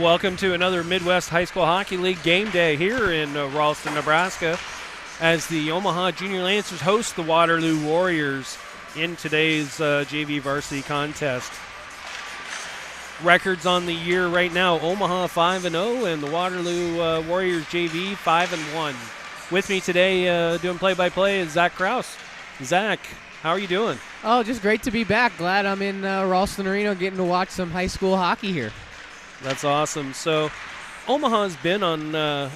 Welcome to another Midwest High School Hockey League game day here in Ralston, Nebraska, as the Omaha Junior Lancers host the Waterloo Warriors in today's JV varsity contest. Records on the year right now: Omaha 5-0 and the Waterloo Warriors JV 5-1. With me today doing play-by-play is Zach Kraus. Zach, how are you doing? Oh, just great to be back. Glad I'm in Ralston Arena getting to watch some high school hockey here. That's awesome. So Omaha's been on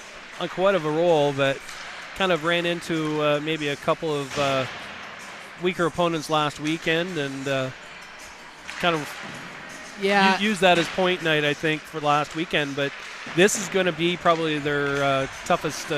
quite of a roll, but kind of ran into maybe a couple of weaker opponents last weekend and kind of used that as point night, I think, for last weekend. But this is going to be probably their toughest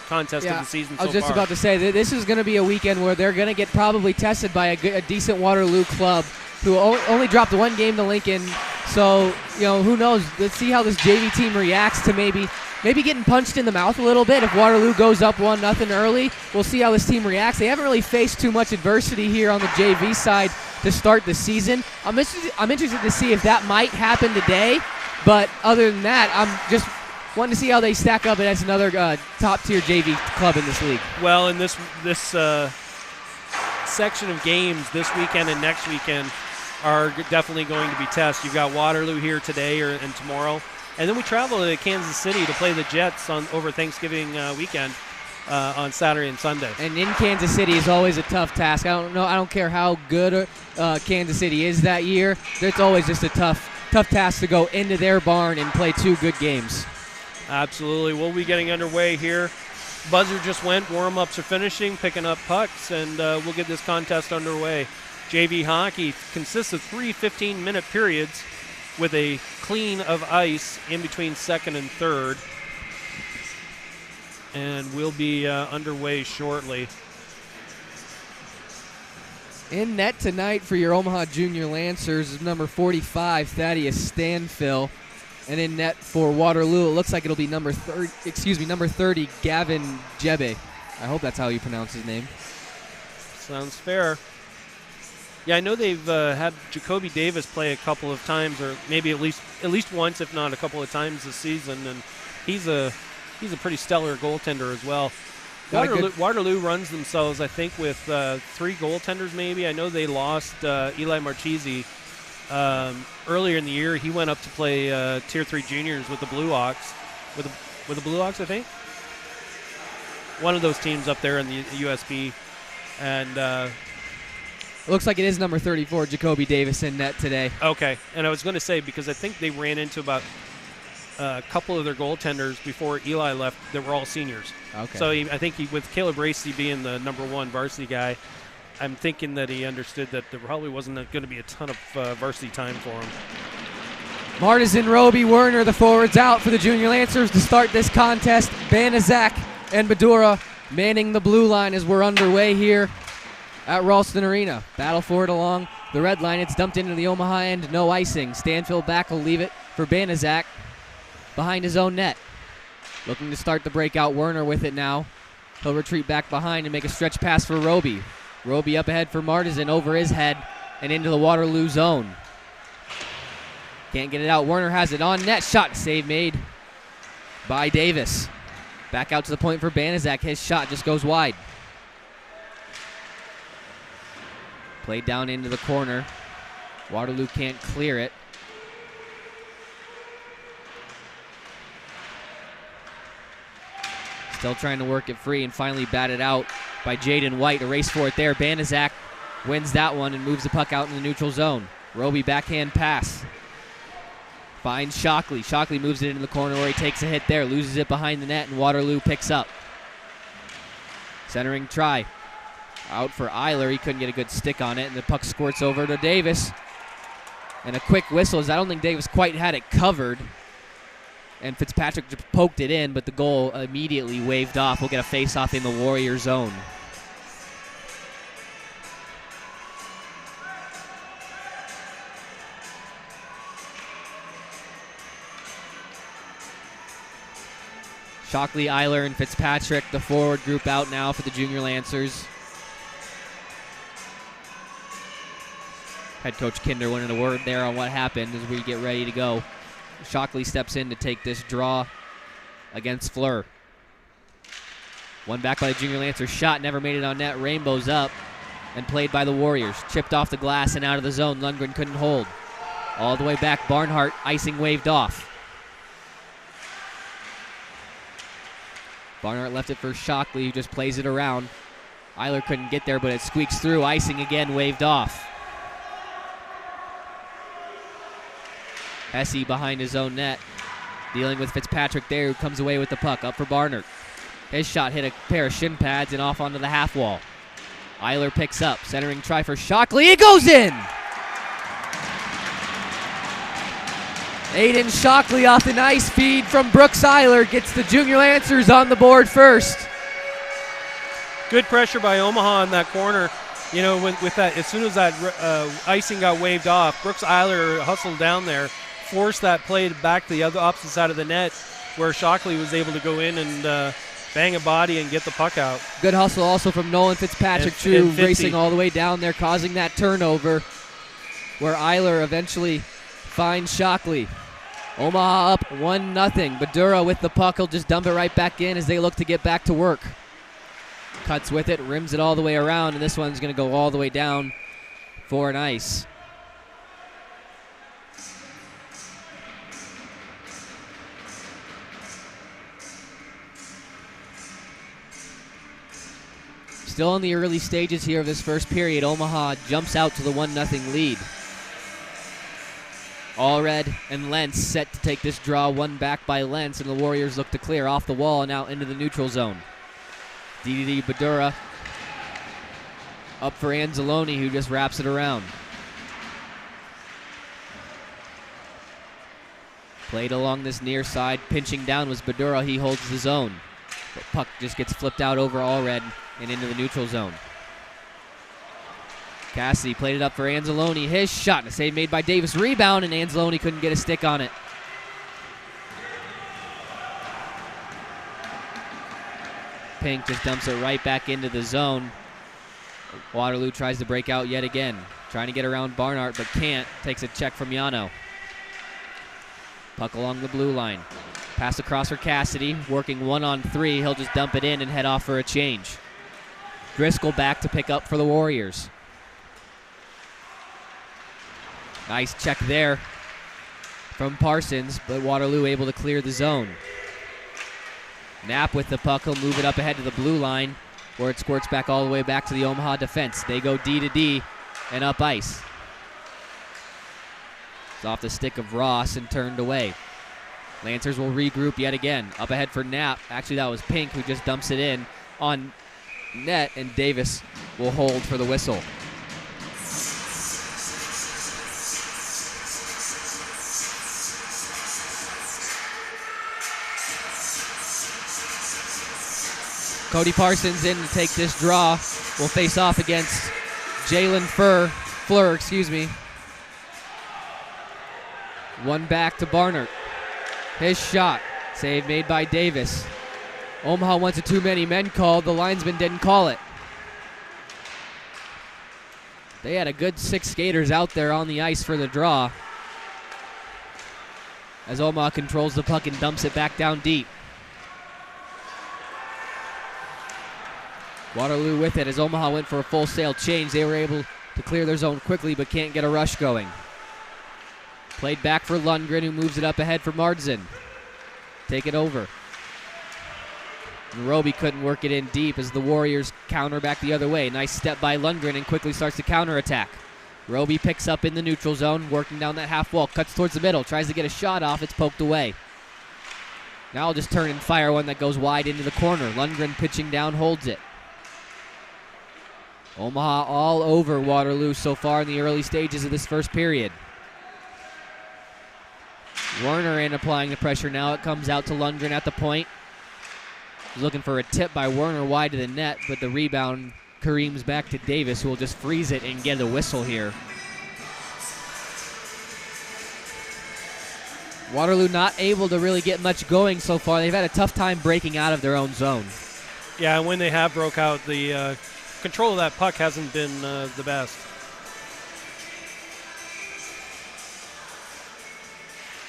contest of the season so far. I was just about to say that this is going to be a weekend where they're going to get probably tested by a decent Waterloo club who only dropped one game to Lincoln. So, who knows? Let's see how this JV team reacts to maybe getting punched in the mouth a little bit. If Waterloo goes up 1-0 early, we'll see how this team reacts. They haven't really faced too much adversity here on the JV side to start the season. I'm interested to see if that might happen today. But other than that, I'm just wanting to see how they stack up against another top-tier JV club in this league. Well, in this section of games this weekend and next weekend are definitely going to be tests. You've got Waterloo here today and tomorrow, and then we travel to Kansas City to play the Jets over Thanksgiving weekend on Saturday and Sunday. And in Kansas City is always a tough task. I don't care how good Kansas City is that year. It's always just a tough task to go into their barn and play two good games. Absolutely. We'll be getting underway here. Buzzer just went. Warm-ups are finishing, picking up pucks, and we'll get this contest underway. JV hockey consists of 3 15-minute periods with a clean of ice in between second and third. And we'll be underway shortly. In net tonight for your Omaha Junior Lancers is number 45, Thaddeus Stanfill. And in net for Waterloo, it looks like it'll be number 30, Gavin Jebe. I hope that's how you pronounce his name. Sounds fair. Yeah, I know they've had Jacoby Davis play a couple of times, or maybe at least once, if not a couple of times this season, and he's a pretty stellar goaltender as well. Waterloo runs themselves, I think, with 3 goaltenders maybe. I know they lost Eli Marchese earlier in the year. He went up to play Tier 3 juniors with the Blue Hawks, with the Blue Hawks, I think. One of those teams up there in the USP, and. Looks like it is number 34, Jacoby Davis, in net today. Okay, and I was going to say, because I think they ran into about a couple of their goaltenders before Eli left that were all seniors. Okay. So I think with Caleb Racy being the number 1 varsity guy, I'm thinking that he understood that there probably wasn't going to be a ton of varsity time for him. Martizan, Roby, Werner, the forwards out for the Junior Lancers to start this contest. Banaszak and Badura manning the blue line as we're underway here at Ralston Arena. Battle for it along the red line. It's dumped into the Omaha end. No icing. Stanfill back will leave it for Banaszak behind his own net. Looking to start the breakout. Werner with it now. He'll retreat back behind and make a stretch pass for Roby. Roby up ahead for Martizan, over his head and into the Waterloo zone. Can't get it out. Werner has it on net. Shot save made by Davis. Back out to the point for Banaszak. His shot just goes wide. Played down into the corner. Waterloo can't clear it. Still trying to work it free and finally batted out by Jaden White. A race for it there. Banaszak wins that one and moves the puck out in the neutral zone. Roby backhand pass. Finds Shockley. Shockley moves it into the corner where he takes a hit there. Loses it behind the net and Waterloo picks up. Centering try. Out for Eiler. He couldn't get a good stick on it, and the puck squirts over to Davis. And a quick whistle, as I don't think Davis quite had it covered. And Fitzpatrick just poked it in, but the goal immediately waved off. We'll get a face-off in the Warrior zone. Shockley, Eiler, and Fitzpatrick, the forward group out now for the Junior Lancers. Head coach Kinder wanted a word there on what happened as we get ready to go. Shockley steps in to take this draw against Fleur. One back by the Junior Lancers. Shot never made it on net. Rainbows up and played by the Warriors. Chipped off the glass and out of the zone. Lundgren couldn't hold. All the way back, Barnhart, icing waved off. Barnhart left it for Shockley, who just plays it around. Eiler couldn't get there, but it squeaks through. Icing again, waved off. Hesse behind his own net, dealing with Fitzpatrick there, who comes away with the puck. Up for Barnhart. His shot hit a pair of shin pads and off onto the half wall. Eiler picks up, centering try for Shockley. It goes in! Aiden Shockley off the nice feed from Brooks Eiler gets the Junior Lancers on the board first. Good pressure by Omaha in that corner. You know, with that, as soon as that icing got waved off, Brooks Eiler hustled down there, forced that play back to the other opposite side of the net, where Shockley was able to go in and bang a body and get the puck out. Good hustle also from Nolan Fitzpatrick, too, racing all the way down there, causing that turnover, where Eiler eventually finds Shockley. Omaha up 1-0. Badura with the puck. He'll just dump it right back in as they look to get back to work. Cuts with it, rims it all the way around, and this one's going to go all the way down for an ice. Still in the early stages here of this first period, Omaha jumps out to the 1-0 lead. Allred and Lentz set to take this draw, one back by Lentz, and the Warriors look to clear off the wall and out into the neutral zone. DDD Badura up for Anzalone, who just wraps it around. Played along this near side, pinching down was Badura. He holds the zone. The puck just gets flipped out over Allred and into the neutral zone. Cassidy played it up for Anzalone. His shot, a save made by Davis. Rebound, and Anzalone couldn't get a stick on it. Pink just dumps it right back into the zone. Waterloo tries to break out yet again. Trying to get around Barnhart, but can't. Takes a check from Yano. Puck along the blue line. Pass across for Cassidy. Working 1-on-3. He'll just dump it in and head off for a change. Driscoll back to pick up for the Warriors. Nice check there from Parsons, but Waterloo able to clear the zone. Knapp with the puck. He'll move it up ahead to the blue line, where it squirts back all the way back to the Omaha defense. They go D to D and up ice. It's off the stick of Ross and turned away. Lancers will regroup yet again. Up ahead for Knapp. Actually, that was Pink who just dumps it in on net, and Davis will hold for the whistle. Cody Parsons in to take this draw. Will face off against Jalen Fleur. One back to Barnhart. His shot. Save made by Davis. Omaha wants a too many men called. The linesman didn't call it. They had a good 6 skaters out there on the ice for the draw, as Omaha controls the puck and dumps it back down deep. Waterloo with it as Omaha went for a full sail change. They were able to clear their zone quickly but can't get a rush going. Played back for Lundgren, who moves it up ahead for Mardzin. Take it over. And Roby couldn't work it in deep as the Warriors counter back the other way. Nice step by Lundgren and quickly starts to counterattack. Roby picks up in the neutral zone, working down that half wall, cuts towards the middle, tries to get a shot off. It's poked away. Now I'll just turn and fire one that goes wide into the corner. Lundgren pitching down, holds it. Omaha all over Waterloo so far in the early stages of this first period. Werner in applying the pressure now. It comes out to Lundgren at the point. Looking for a tip by Werner wide to the net, but the rebound careens back to Davis, who will just freeze it and get a whistle here. Waterloo not able to really get much going so far. They've had a tough time breaking out of their own zone. Yeah, and when they have broke out, the control of that puck hasn't been the best.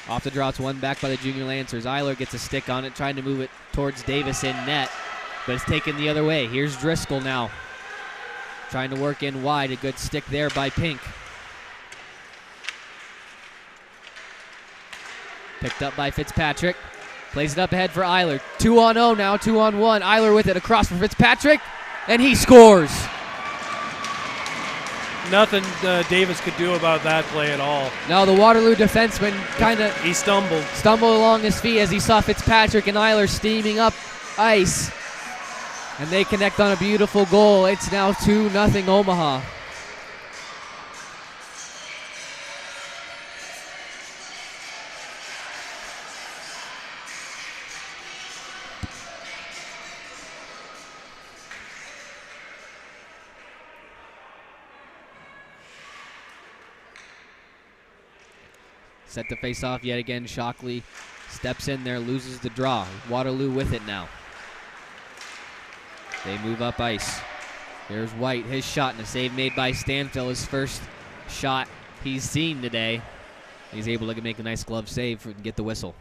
Off the draw, it's one back by the Junior Lancers. Eiler gets a stick on it, trying to move it towards Davis in net, but it's taken the other way. Here's Driscoll now, trying to work in wide. A good stick there by Pink. Picked up by Fitzpatrick. Plays it up ahead for Eiler. 2-on-0 now, 2-on-1. Eiler with it across for Fitzpatrick, and he scores. Nothing Davis could do about that play at all. Now the Waterloo defenseman he stumbled along his feet as he saw Fitzpatrick and Eiler steaming up ice. And they connect on a beautiful goal. It's now 2-0 Omaha. Set to face off yet again. Shockley steps in there, loses the draw. Waterloo with it now. They move up ice. There's White, his shot, and a save made by Stanfill. His first shot he's seen today. He's able to make a nice glove save and get the whistle.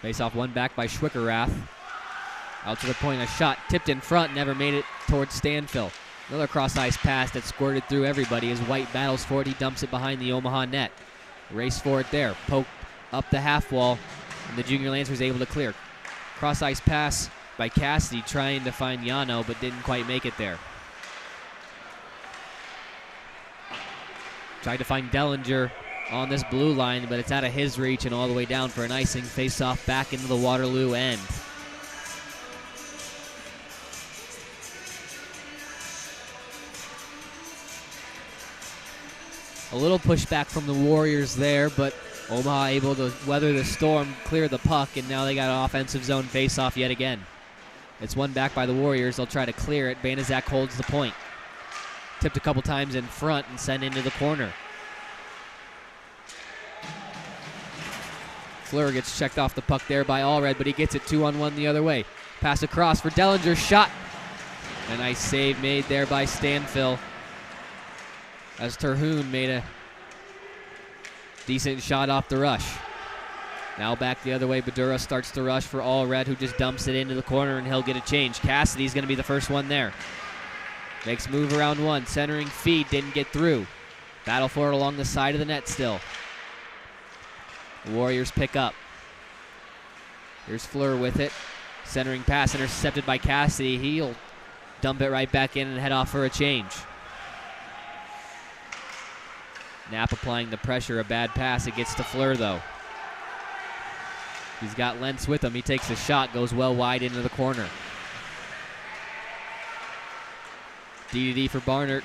Face off one back by Schwickerath. Out to the point, a shot tipped in front, never made it towards Stanfill. Another cross-ice pass that squirted through everybody as White battles for it. He dumps it behind the Omaha net. Race for it there. Poke up the half wall, and the Junior Lancers able to clear. Cross-ice pass by Cassidy trying to find Yano, but didn't quite make it there. Tried to find Dellinger on this blue line, but it's out of his reach and all the way down for an icing. Face-off back into the Waterloo end. A little pushback from the Warriors there, but Omaha able to weather the storm, clear the puck, and now they got an offensive zone face-off yet again. It's one back by the Warriors. They'll try to clear it. Banaszak holds the point. Tipped a couple times in front and sent into the corner. Fleur gets checked off the puck there by Allred, but he gets it 2-on-1 the other way. Pass across for Dellinger, shot. A nice save made there by Stanfill, as Terhune made a decent shot off the rush. Now back the other way, Badura starts to rush for Allred, who just dumps it into the corner, and he'll get a change. Cassidy's going to be the first one there. Makes move around one, centering feed, didn't get through. Battle for it along the side of the net still. The Warriors pick up. Here's Fleur with it. Centering pass intercepted by Cassidy. He'll dump it right back in and head off for a change. Knapp applying the pressure. A bad pass. It gets to Fleur, though. He's got Lentz with him. He takes a shot. Goes well wide into the corner. DDD for Barnert.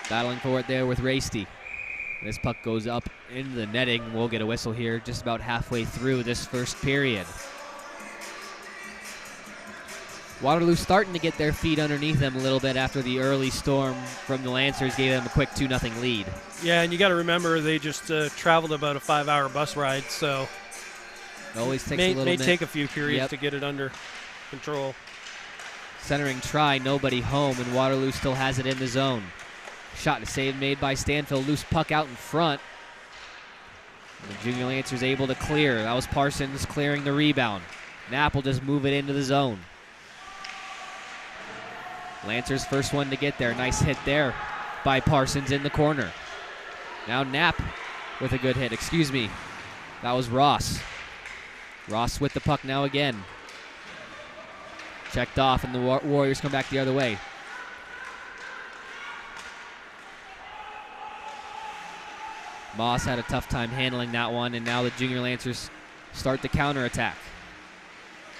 Battling for it there with Rasty. This puck goes up into the netting. We'll get a whistle here just about halfway through this first period. Waterloo starting to get their feet underneath them a little bit after the early storm from the Lancers gave them a quick 2-0 lead. Yeah, and you got to remember they just traveled about a 5-hour bus ride, so it always takes a little bit. May take a few periods to get it under control. Centering try, nobody home, and Waterloo still has it in the zone. Shot and save made by Stanfill. Loose puck out in front. The Junior Lancers able to clear. That was Parsons clearing the rebound. Knapp will just move it into the zone. Lancers first one to get there. Nice hit there by Parsons in the corner. Now Knapp with a good hit. Excuse me. That was Ross. Ross with the puck now again. Checked off, and the Warriors come back the other way. Moss had a tough time handling that one, and now the Junior Lancers start the counterattack.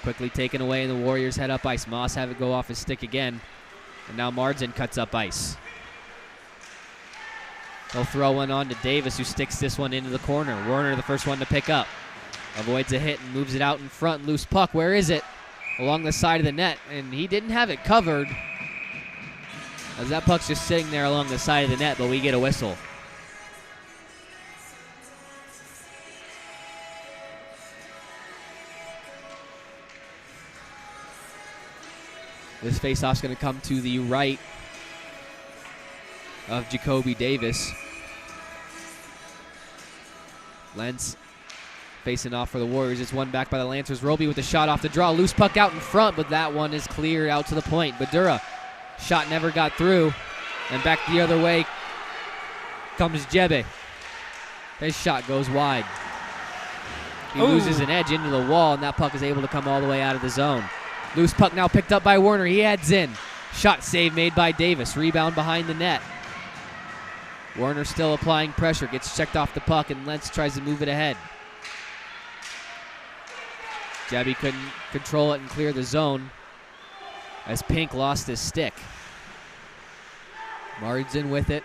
Quickly taken away, and the Warriors head up ice. Moss have it go off his stick again, and now Marsden cuts up ice. They'll throw one on to Davis, who sticks this one into the corner. Werner, the first one to pick up. Avoids a hit and moves it out in front. Loose puck, where is it? Along the side of the net, and he didn't have it covered, as that puck's just sitting there along the side of the net, but we get a whistle. This faceoff's going to come to the right of Jacoby Davis. Lentz facing off for the Warriors. It's won back by the Lancers. Roby with a shot off the draw. Loose puck out in front, but that one is cleared out to the point. Badura, shot never got through. And back the other way comes Jebe. His shot goes wide. He loses an edge into the wall, and that puck is able to come all the way out of the zone. Loose puck now picked up by Werner. He heads in. Shot save made by Davis. Rebound behind the net. Werner still applying pressure. Gets checked off the puck, and Lentz tries to move it ahead. Jebby couldn't control it and clear the zone as Pink lost his stick. Marsden with it.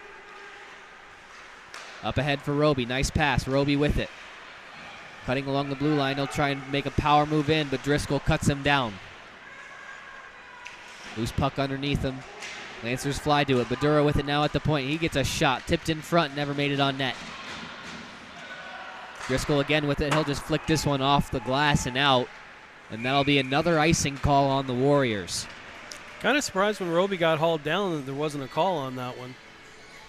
Up ahead for Roby. Nice pass. Roby with it. Cutting along the blue line. He'll try and make a power move in, but Driscoll cuts him down. Loose puck underneath him. Lancers fly to it. Badura with it now at the point. He gets a shot. Tipped in front. Never made it on net. Driscoll again with it. He'll just flick this one off the glass and out. And that'll be another icing call on the Warriors. Kind of surprised when Roby got hauled down that there wasn't a call on that one.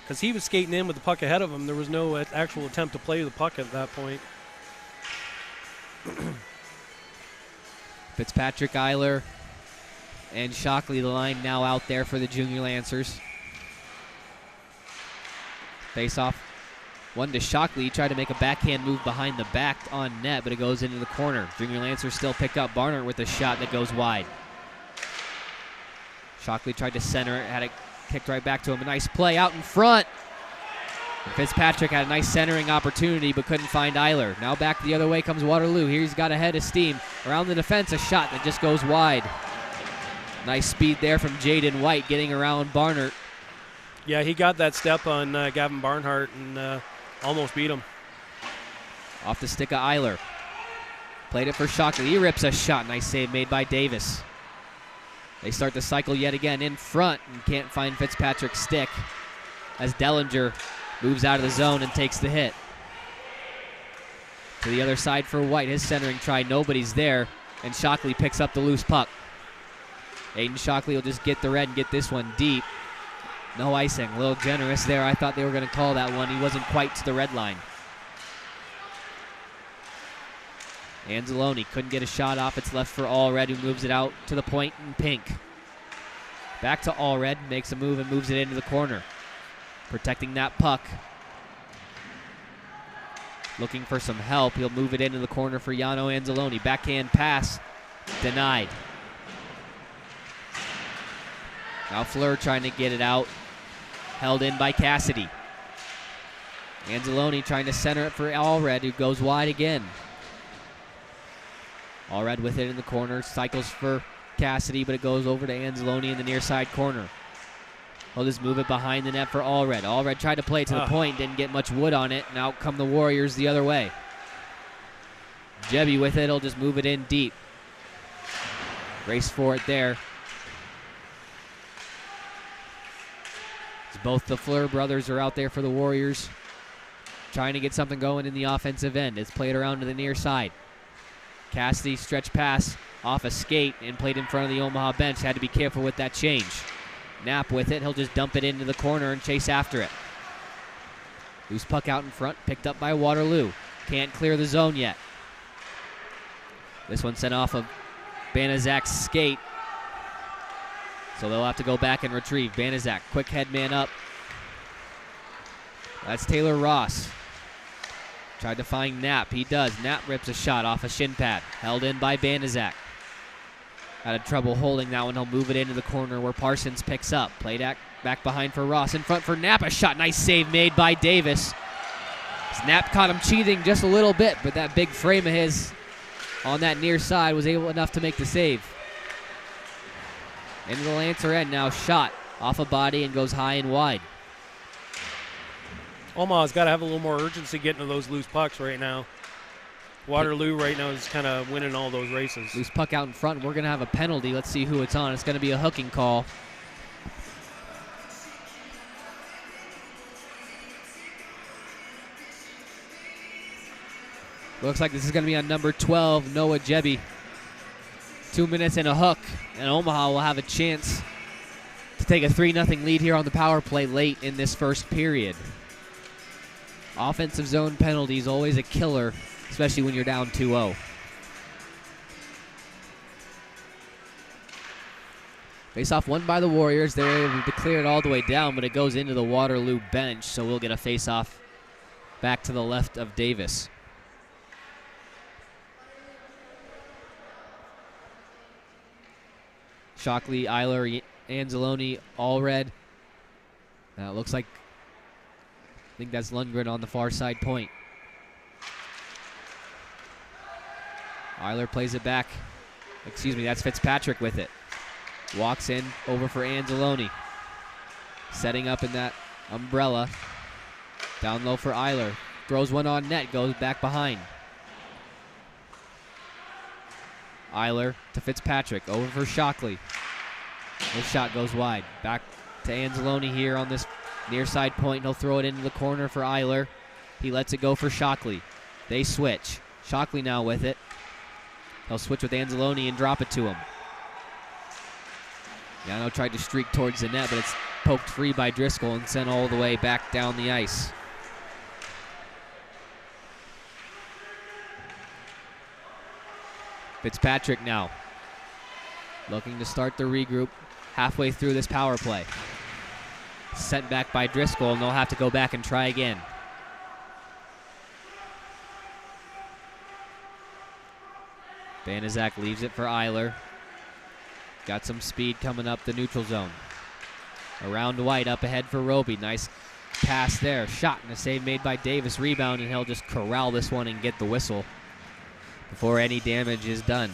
Because he was skating in with the puck ahead of him. There was no actual attempt to play the puck at that point. Fitzpatrick, Eiler, and Shockley, the line now out there for the Junior Lancers. Face off. One to Shockley. He tried to make a backhand move behind the back on net, but it goes into the corner. Junior Lancers still pick up Barnard with a shot that goes wide. Shockley tried to center it, had it kicked right back to him. A nice play out in front. Fitzpatrick had a nice centering opportunity but couldn't find Eiler. Now back the other way comes Waterloo. Here he's got a head of steam. Around the defense, a shot that just goes wide. Nice speed there from Jaden White getting around Barnard. Yeah, he got that step on Gavin Barnhart and almost beat him. Off the stick of Eiler. Played it for Shockley. He rips a shot. Nice save made by Davis. They start the cycle yet again in front and can't find Fitzpatrick's stick as Dellinger moves out of the zone and takes the hit. To the other side for White. His centering try. Nobody's there. And Shockley picks up the loose puck. Aiden Shockley will just get the red and get this one deep. No icing. A little generous there. I thought they were going to call that one. He wasn't quite to the red line. Anzalone couldn't get a shot off. It's left for Allred, who moves it out to the point in pink. Back to Allred. Makes a move and moves it into the corner. Protecting that puck. Looking for some help. He'll move it into the corner for Yano Anzalone. Backhand pass. Denied. Now Fleur trying to get it out. Held in by Cassidy. Anzalone trying to center it for Allred, who goes wide again. Allred with it in the corner. Cycles for Cassidy, but it goes over to Anzalone in the near side corner. He'll just move it behind the net for Allred. Allred tried to play it to the point, didn't get much wood on it, and out come the Warriors the other way. Jebby with it, he'll just move it in deep. Race for it there. As both the Fleur brothers are out there for the Warriors, trying to get something going in the offensive end. It's played around to the near side. Cassidy stretch pass off a skate and played in front of the Omaha bench. Had to be careful with that change. Knapp with it. He'll just dump it into the corner and chase after it. Loose puck out in front, picked up by Waterloo. Can't clear the zone yet. This one sent off of Banaszak's skate. So they'll have to go back and retrieve. Banaszak, quick head man up. That's Taylor Ross. Tried to find Knapp. He does. Knapp rips a shot off a shin pad. Held in by Banaszak. Had trouble holding that one. He'll move it into the corner where Parsons picks up. Played back behind for Ross. In front for Knapp. A shot. Nice save made by Davis. Knapp caught him cheating just a little bit, but that big frame of his on that near side was enough to make the save. Into the Lancer end now. Shot off a body and goes high and wide. Omaha's got to have a little more urgency getting to those loose pucks right now. Waterloo right now is kind of winning all those races. Loose puck out in front. We're going to have a penalty. Let's see who it's on. It's going to be a hooking call. Looks like this is going to be on number 12, Noah Jebby. 2 minutes and a hook, and Omaha will have a chance to take a 3-0 lead here on the power play late in this first period. Offensive zone penalties always a killer, especially when you're down 2-0. Face-off won by the Warriors. They're able to clear it all the way down, but it goes into the Waterloo bench, so we'll get a face-off back to the left of Davis. Shockley, Eiler, Anzalone, Allred. Now it looks like, I think that's Lundgren on the far side point. Eiler plays it back. Excuse me, that's Fitzpatrick with it. Walks in, over for Anzalone. Setting up in that umbrella. Down low for Eiler. Throws one on net, goes back behind. Eiler to Fitzpatrick, over for Shockley. This shot goes wide. Back to Anzalone here on this near side point. He'll throw it into the corner for Eiler. He lets it go for Shockley. They switch. Shockley now with it. He'll switch with Anzalone and drop it to him. Yano tried to streak towards the net, but it's poked free by Driscoll and sent all the way back down the ice. Fitzpatrick now looking to start the regroup halfway through this power play. Sent back by Driscoll, and they'll have to go back and try again. Banaszak leaves it for Eiler. Got some speed coming up the neutral zone. Around White, up ahead for Roby. Nice pass there. Shot and a save made by Davis. Rebound, and he'll just corral this one and get the whistle before any damage is done.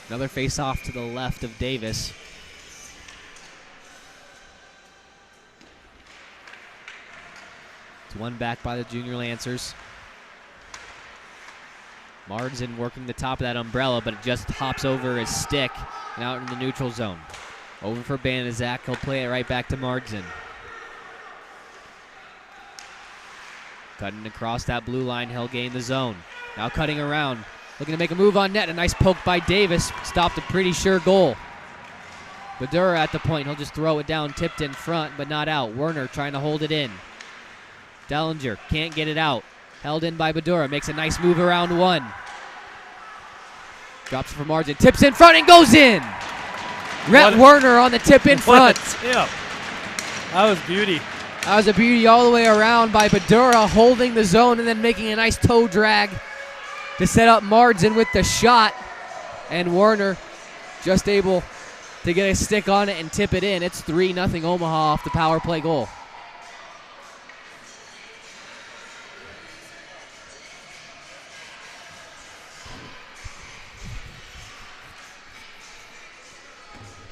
Another face-off to the left of Davis. It's one back by the Junior Lancers. Marsden working the top of that umbrella, but it just hops over his stick and out in the neutral zone. Over for Banaszak. He'll play it right back to Marsden. Cutting across that blue line, he'll gain the zone. Now cutting around. Looking to make a move on net. A nice poke by Davis. Stopped a pretty sure goal. Badura at the point. He'll just throw it down, tipped in front, but not out. Werner trying to hold it in. Dellinger can't get it out. Held in by Badura. Makes a nice move around one. Drops it for Marsden. Tips in front and goes in. Rhett Werner on the tip in front. That was beauty. That was a beauty all the way around by Badura, holding the zone and then making a nice toe drag to set up Marsden with the shot. And Werner just able to get a stick on it and tip it in. It's 3-0 Omaha off the power play goal.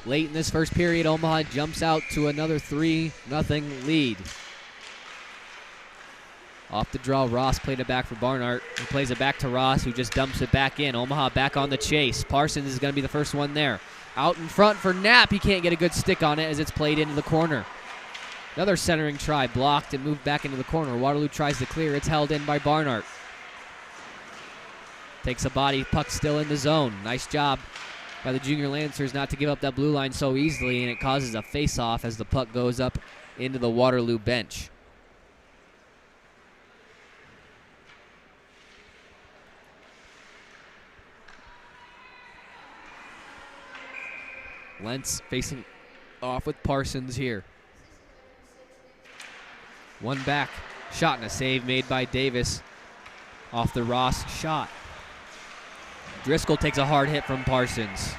Late in this first period, Omaha jumps out to another 3-0 lead. Off the draw, Ross played it back for Barnhart. He plays it back to Ross, who just dumps it back in. Omaha back on the chase. Parsons is going to be the first one there. Out in front for Knapp. He can't get a good stick on it as it's played into the corner. Another centering try, blocked and moved back into the corner. Waterloo tries to clear. It's held in by Barnhart. Takes a body, puck still in the zone. Nice job by the Junior Lancers not to give up that blue line so easily, and it causes a face-off as the puck goes up into the Waterloo bench. Lentz facing off with Parsons here. One back. Shot and a save made by Davis off the Ross shot. Driscoll takes a hard hit from Parsons.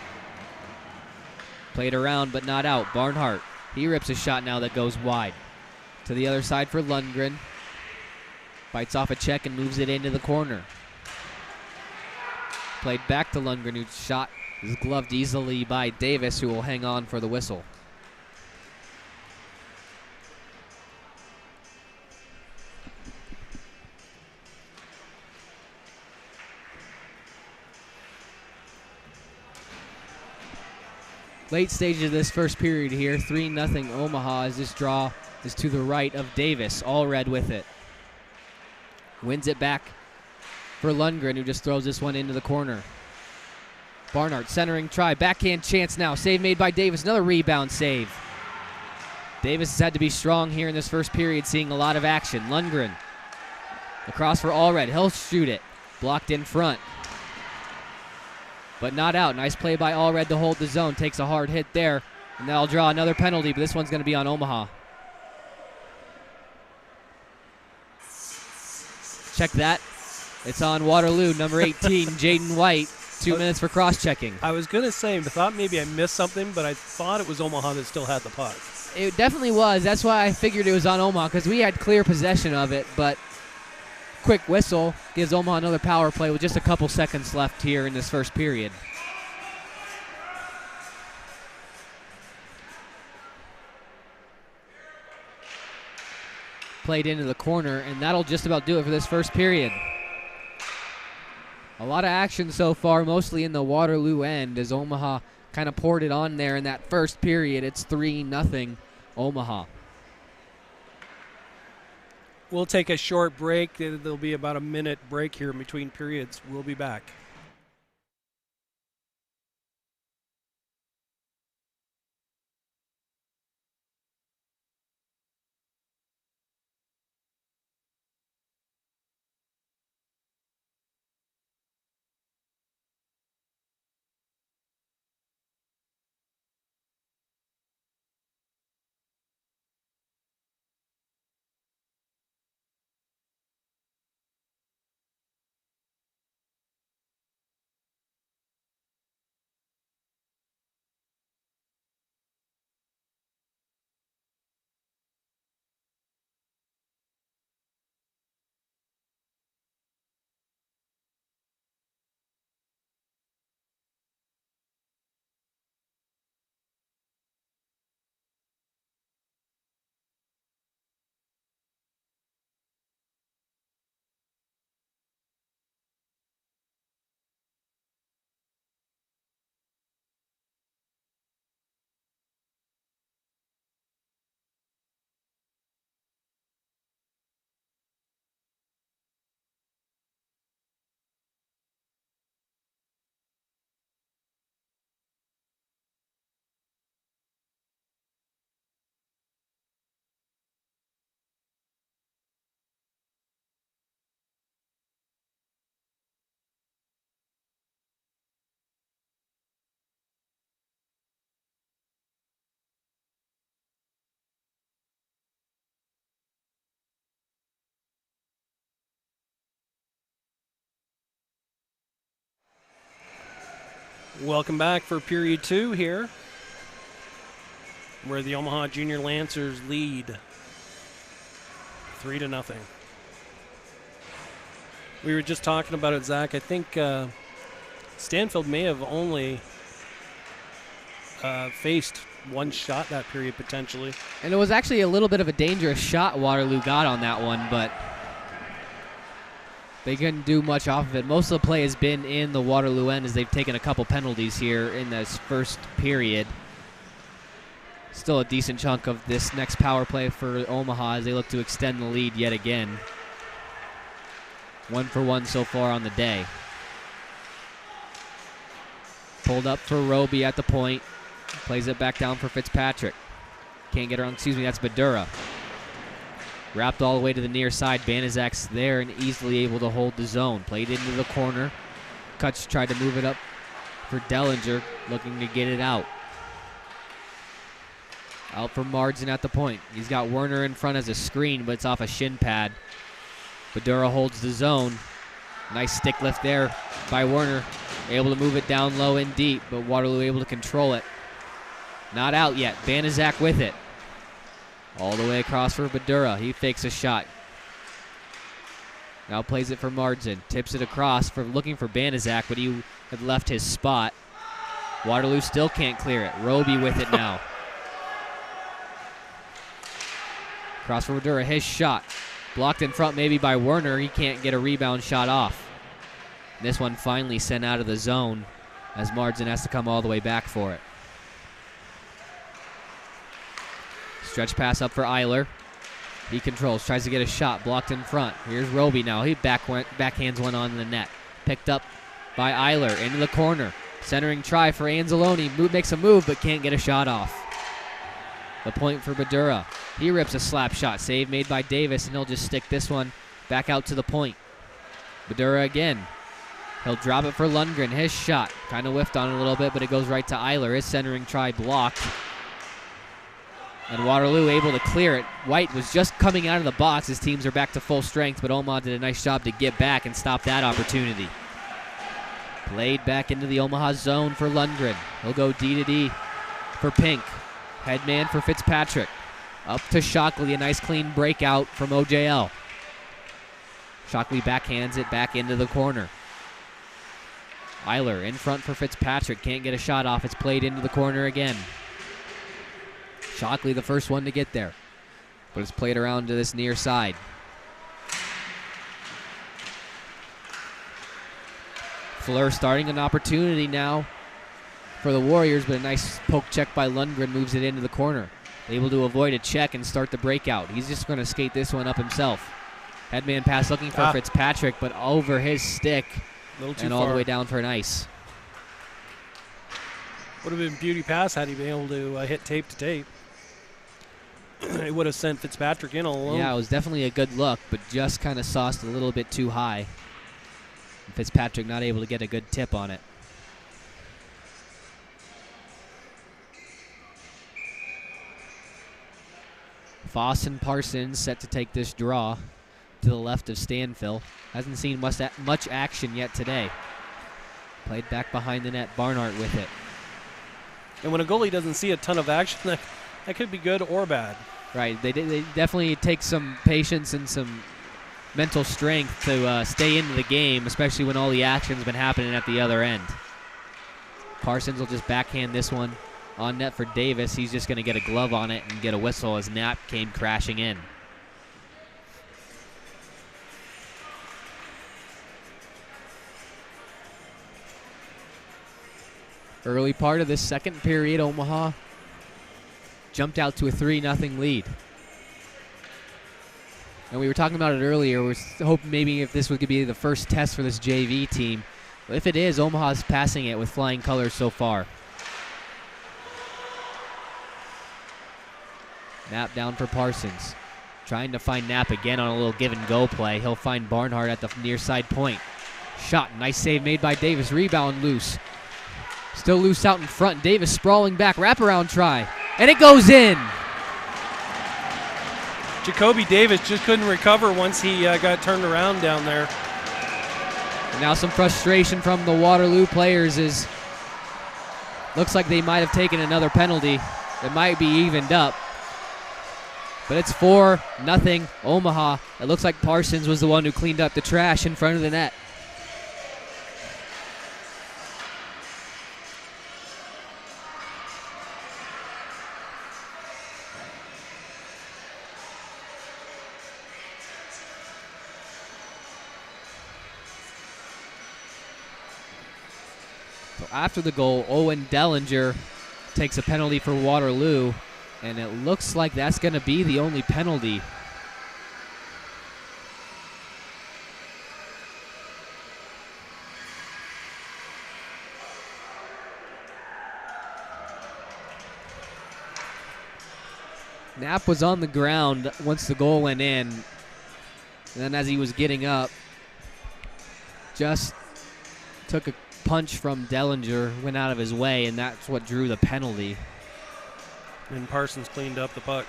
Played around but not out. Barnhart, he rips a shot now that goes wide. To the other side for Lundgren. Bites off a check and moves it into the corner. Played back to Lundgren, whose shot is gloved easily by Davis, who will hang on for the whistle. Late stage of this first period here, 3-0 Omaha as this draw is to the right of Davis. Allred with it. Wins it back for Lundgren, who just throws this one into the corner. Barnhart centering try. Backhand chance now. Save made by Davis. Another rebound save. Davis has had to be strong here in this first period, seeing a lot of action. Lundgren across for Allred. He'll shoot it. Blocked in front, but not out. Nice play by Allred to hold the zone. Takes a hard hit there, and that'll draw another penalty, but this one's going to be on Omaha. Check that. It's on Waterloo, number 18, Jaden White. 2 minutes for cross-checking. I was going to say, I thought maybe I missed something, but I thought it was Omaha that still had the puck. It definitely was. That's why I figured it was on Omaha, because we had clear possession of it, but quick whistle gives Omaha another power play with just a couple seconds left here in this first period. Played into the corner, and that'll just about do it for this first period. A lot of action so far, mostly in the Waterloo end, as Omaha kind of poured it on there in that first period. It's 3-0 Omaha. We'll take a short break. There'll be about a minute break here in between periods. We'll be back. Welcome back for period 2 here, where the Omaha Junior Lancers lead 3-0. We were just talking about it, Zach. I think Stanfield may have only faced one shot that period potentially. And it was actually a little bit of a dangerous shot Waterloo got on that one, but they couldn't do much off of it. Most of the play has been in the Waterloo end as they've taken a couple penalties here in this first period. Still a decent chunk of this next power play for Omaha as they look to extend the lead yet again. 1 for 1 so far on the day. Pulled up for Roby at the point. Plays it back down for Fitzpatrick. Can't get around, that's Badura. Wrapped all the way to the near side. Banaszak's there and easily able to hold the zone. Played into the corner. Kutch tried to move it up for Dellinger, looking to get it out. Out for Marsden at the point. He's got Werner in front as a screen, but it's off a shin pad. Badura holds the zone. Nice stick lift there by Werner. Able to move it down low and deep, but Waterloo able to control it. Not out yet. Banaszak with it. All the way across for Badura. He fakes a shot. Now plays it for Marsden. Tips it across for looking for Banaszak, but he had left his spot. Waterloo still can't clear it. Roby with it now. Cross for Badura. His shot. Blocked in front maybe by Werner. He can't get a rebound shot off. This one finally sent out of the zone as Marsden has to come all the way back for it. Stretch pass up for Eiler. He controls, tries to get a shot, blocked in front. Here's Roby now. He backhands one on the net. Picked up by Eiler into the corner. Centering try for Anzalone. Makes a move but can't get a shot off. The point for Badura. He rips a slap shot. Save made by Davis, and he'll just stick this one back out to the point. Badura again. He'll drop it for Lundgren. His shot kind of whiffed on it a little bit, but it goes right to Eiler. His centering try blocked. And Waterloo able to clear it. White was just coming out of the box. His teams are back to full strength, but Omaha did a nice job to get back and stop that opportunity. Played back into the Omaha zone for Lundgren. He'll go D to D for Pink. Headman for Fitzpatrick. Up to Shockley. A nice clean breakout from OJL. Shockley backhands it back into the corner. Eiler in front for Fitzpatrick. Can't get a shot off. It's played into the corner again. Shockley the first one to get there, but it's played around to this near side. Fleur starting an opportunity now for the Warriors, but a nice poke check by Lundgren moves it into the corner. Able to avoid a check and start the breakout. He's just going to skate this one up himself. Headman pass looking for Fitzpatrick, but over his stick and all the way down for an ice. Would have been a beauty pass had he been able to hit tape to tape. It would have sent Fitzpatrick in all alone. Yeah, it was definitely a good look, but just kind of sauced a little bit too high. And Fitzpatrick not able to get a good tip on it. Foss and Parsons set to take this draw to the left of Stanfill. Hasn't seen much action yet today. Played back behind the net. Barnhart with it. And when a goalie doesn't see a ton of action, that could be good or bad. Right. They definitely take some patience and some mental strength to stay into the game, especially when all the action's been happening at the other end. Parsons will just backhand this one on net for Davis. He's just going to get a glove on it and get a whistle as Knapp came crashing in. Early part of this second period, Omaha jumped out to a 3-0 lead. And we were talking about it earlier. We were hoping maybe if this would be the first test for this JV team. But if it is, Omaha's passing it with flying colors so far. Knapp down for Parsons. Trying to find Knapp again on a little give-and-go play. He'll find Barnhart at the near side point. Shot, nice save made by Davis. Rebound loose. Still loose out in front. Davis sprawling back. Wraparound try. And it goes in. Jacoby Davis just couldn't recover once he got turned around down there. And now some frustration from the Waterloo players is looks like they might have taken another penalty. It might be evened up. But it's 4-0 Omaha. It looks like Parsons was the one who cleaned up the trash in front of the net. So after the goal, Owen Dellinger takes a penalty for Waterloo, and it looks like that's going to be the only penalty. Knapp was on the ground once the goal went in, and then as he was getting up, just took a punch from Dellinger, went out of his way, and that's what drew the penalty. And Parsons cleaned up the puck.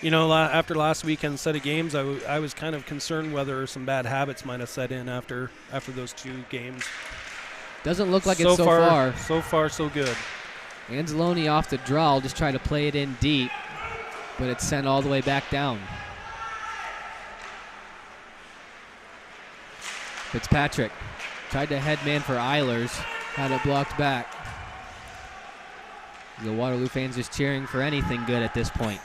You know, after last weekend's set of games, I was kind of concerned whether some bad habits might have set in after those two games. Doesn't look like it so far. So far, so good. Anzalone off the draw, just trying to play it in deep, but it's sent all the way back down. Fitzpatrick tried to headman for Eilers, had it blocked back. The Waterloo fans just cheering for anything good at this point.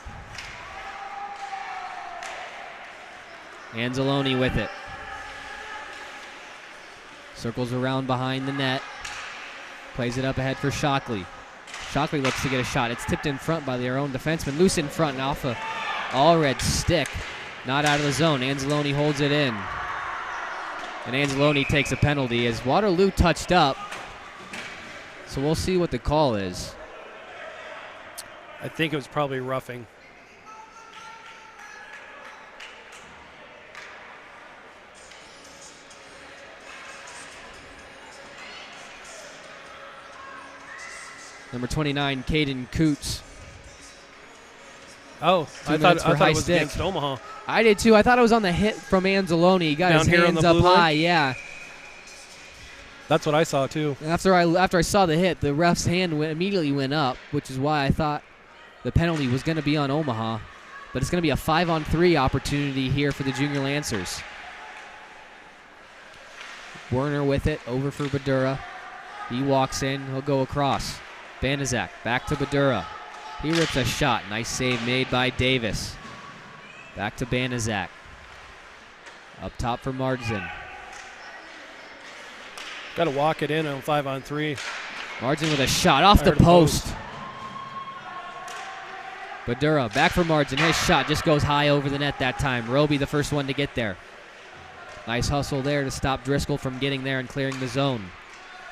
Anzalone with it. Circles around behind the net. Plays it up ahead for Shockley. Shockley looks to get a shot. It's tipped in front by their own defenseman. Loose in front and off a Allred stick. Not out of the zone. Anzalone holds it in. And Anzalone takes a penalty as Waterloo touched up. So we'll see what the call is. I think it was probably roughing. Number 29, Caden Coots. Oh, I thought it was stick. against Omaha. I did too. I thought it was on the hit from Anzalone. He got Down his here on hands the up blue high, line? yeah. That's what I saw too. And after I saw the hit, the ref's hand immediately went up, which is why I thought the penalty was going to be on Omaha. But it's going to be a 5-on-3 opportunity here for the Junior Lancers. Werner with it, over for Badura. He walks in, he'll go across. Banaszak back to Badura. He rips a shot. Nice save made by Davis. Back to Banaszak. Up top for Mardzin. Got to walk it in on 5-on-3. Mardzin with a shot off the post. Badura back for Mardzin. His shot just goes high over the net that time. Roby the first one to get there. Nice hustle there to stop Driscoll from getting there and clearing the zone.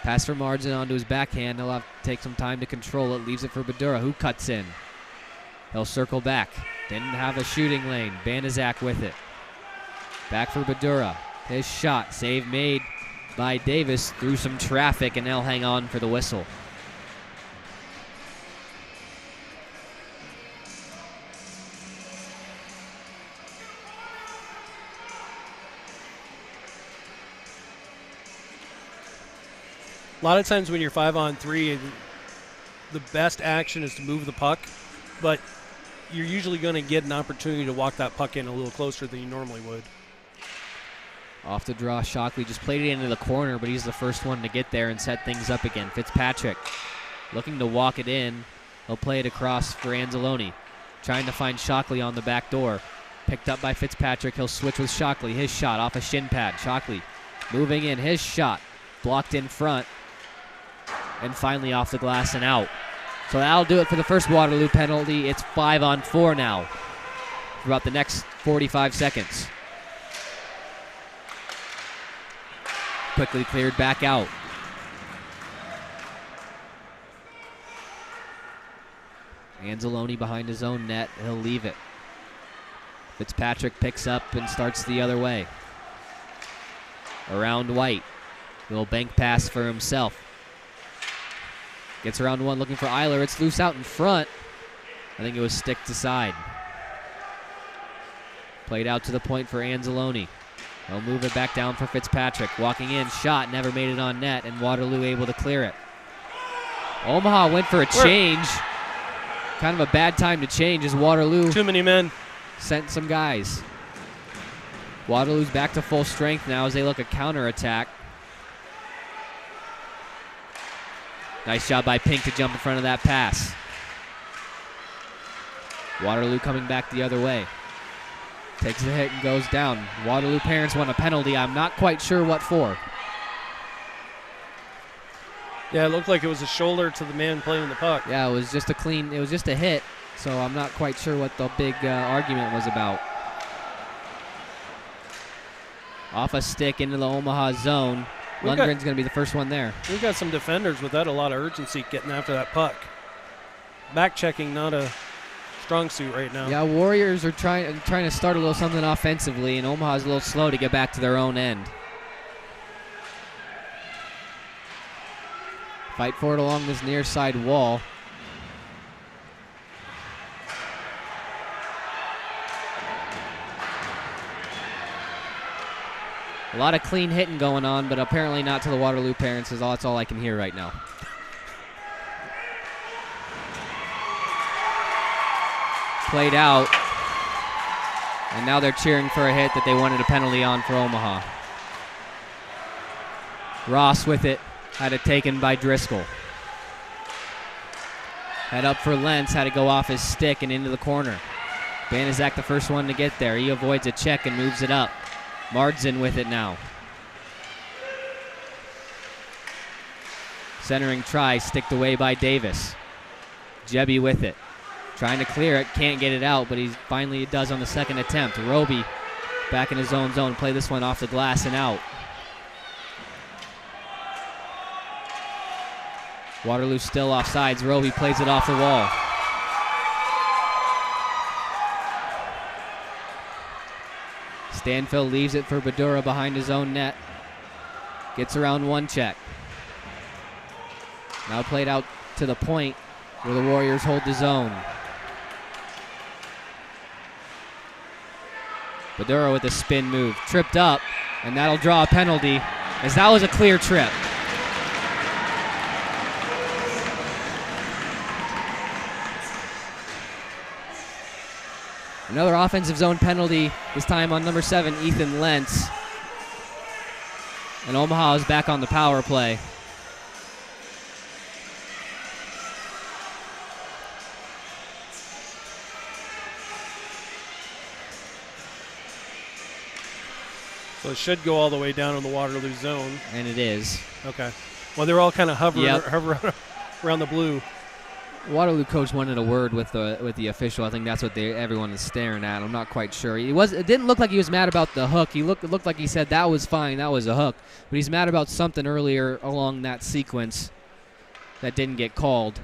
Pass for Mardzin onto his backhand. He'll have to take some time to control it. Leaves it for Badura, who cuts in. He'll circle back. Didn't have a shooting lane. Banaszak with it. Back for Badura. His shot. Save made by Davis through some traffic, and they'll hang on for the whistle. A lot of times when you're 5-on-3, the best action is to move the puck, but you're usually going to get an opportunity to walk that puck in a little closer than you normally would. Off the draw, Shockley just played it into the corner, but he's the first one to get there and set things up again. Fitzpatrick looking to walk it in. He'll play it across for Anzalone. Trying to find Shockley on the back door. Picked up by Fitzpatrick. He'll switch with Shockley. His shot off a shin pad. Shockley moving in. His shot blocked in front. And finally off the glass and out. So that'll do it for the first Waterloo penalty. It's 5-on-4 now for about the next 45 seconds. Quickly cleared back out. Anzalone behind his own net. He'll leave it. Fitzpatrick picks up and starts the other way. Around White. Little bank pass for himself. Gets around one looking for Eiler. It's loose out in front. I think it was sticked aside. Played out to the point for Anzalone. He'll move it back down for Fitzpatrick. Walking in, shot, never made it on net, and Waterloo able to clear it. Omaha went for a change. Kind of a bad time to change as Waterloo. Too many men. Sent some guys. Waterloo's back to full strength now as they look at counterattack. Nice job by Pink to jump in front of that pass. Waterloo coming back the other way. Takes the hit and goes down. Waterloo parents want a penalty. I'm not quite sure what for. Yeah, it looked like it was a shoulder to the man playing the puck. Yeah, it was just a hit, so I'm not quite sure what the big argument was about. Off a stick into the Omaha zone. Lundgren's going to be the first one there. We've got some defenders without a lot of urgency getting after that puck. Back checking, not a strong suit right now. Yeah, Warriors are trying to start a little something offensively, and Omaha's a little slow to get back to their own end. Fight for it along this near side wall. A lot of clean hitting going on, but apparently not to the Waterloo parents, as that's all I can hear right now. Played out. And now they're cheering for a hit that they wanted a penalty on for Omaha. Ross with it. Had it taken by Driscoll. Head up for Lentz. Had to go off his stick and into the corner. Banaszak the first one to get there. He avoids a check and moves it up. Mardzin with it now. Centering try, sticked away by Davis. Jebby with it. Trying to clear it, can't get it out, but finally it does on the second attempt. Roby back in his own zone, play this one off the glass and out. Waterloo still offsides. Roby plays it off the wall. Stanfill leaves it for Badura behind his own net. Gets around one check. Now played out to the point where the Warriors hold the zone. Badura with a spin move. Tripped up, and that'll draw a penalty, as that was a clear trip. Another offensive zone penalty, this time on number 7, Ethan Lentz. And Omaha is back on the power play. So it should go all the way down in the Waterloo zone. And it is. Okay. Well, they're all kind of hovering Yep. around the blue. Waterloo coach wanted a word with the official. I think that's what everyone is staring at. I'm not quite sure. It didn't look like he was mad about the hook. It looked like he said that was fine, that was a hook. But he's mad about something earlier along that sequence that didn't get called.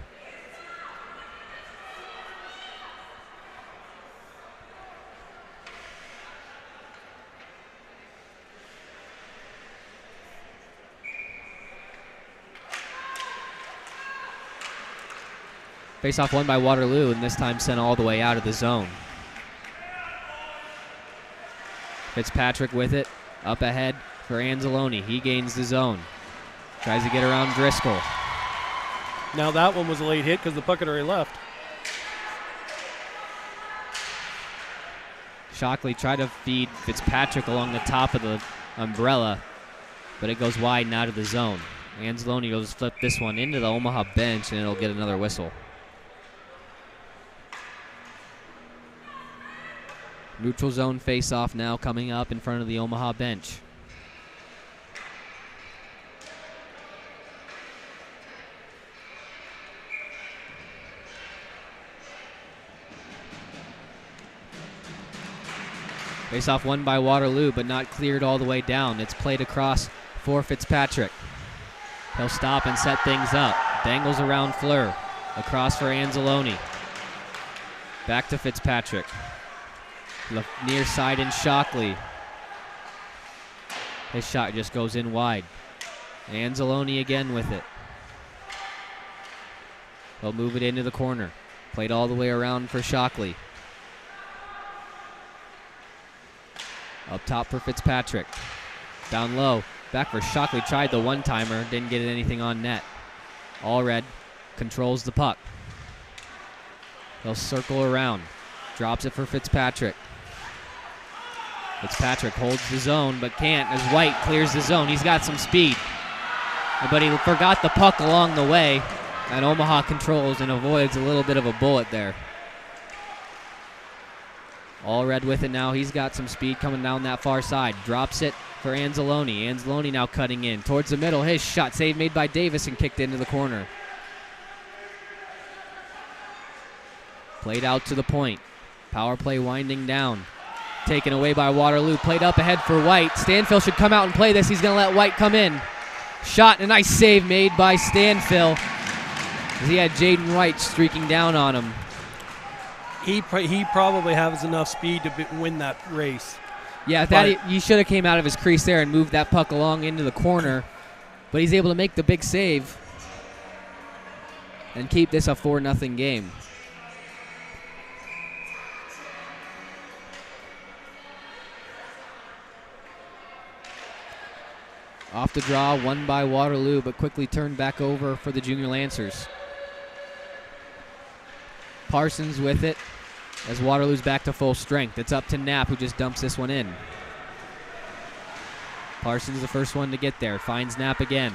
Face-off won by Waterloo, and this time sent all the way out of the zone. Fitzpatrick with it, up ahead for Anzalone. He gains the zone. Tries to get around Driscoll. Now that one was a late hit because the puck had already left. Shockley tried to feed Fitzpatrick along the top of the umbrella, but it goes wide and out of the zone. Anzalone goes to flip this one into the Omaha bench, and it'll get another whistle. Neutral zone face-off now coming up in front of the Omaha bench. Face-off won by Waterloo, but not cleared all the way down. It's played across for Fitzpatrick. He'll stop and set things up. Dangles around Fleur. Across for Anzalone. Back to Fitzpatrick. Near side in Shockley. His shot just goes in wide. Anzalone again with it. He'll move it into the corner. Played all the way around for Shockley. Up top for Fitzpatrick. Down low. Back for Shockley. Tried the one-timer. Didn't get anything on net. Allred controls the puck. He'll circle around. Drops it for Fitzpatrick. Fitzpatrick holds the zone, but can't as White clears the zone. He's got some speed, but he forgot the puck along the way, and Omaha controls and avoids a little bit of a bullet there. Allred with it now. He's got some speed coming down that far side. Drops it for Anzalone. Anzalone now cutting in towards the middle. His shot save made by Davis and kicked into the corner. Played out to the point. Power play winding down. Taken away by Waterloo. Played up ahead for White. Stanfill should come out and play this. He's going to let White come in. Shot and a nice save made by Stanfill, as he had Jaden White streaking down on him. He probably has enough speed to win that race. Yeah, he should have came out of his crease there and moved that puck along into the corner, but he's able to make the big save and keep this a 4-0 game. Off the draw, won by Waterloo, but quickly turned back over for the Junior Lancers. Parsons with it as Waterloo's back to full strength. It's up to Knapp, who just dumps this one in. Parsons the first one to get there. Finds Knapp again.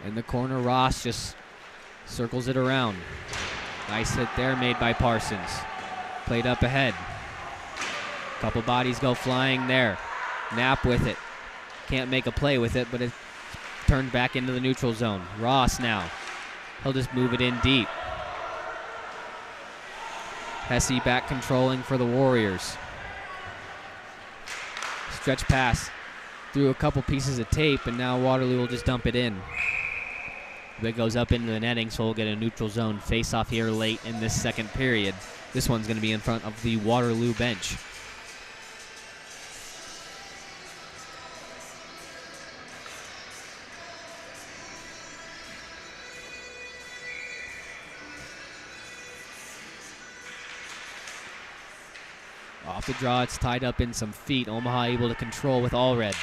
In the corner, Ross just circles it around. Nice hit there made by Parsons. Played up ahead. Couple bodies go flying there. Knapp with it. Can't make a play with it, but it's turned back into the neutral zone. Ross now. He'll just move it in deep. Hesse back controlling for the Warriors. Stretch pass through a couple pieces of tape, and now Waterloo will just dump it in. It goes up into the netting, so we'll get a neutral zone face-off here late in this second period. This one's going to be in front of the Waterloo bench. Off the draw, it's tied up in some feet. Omaha able to control with Allred.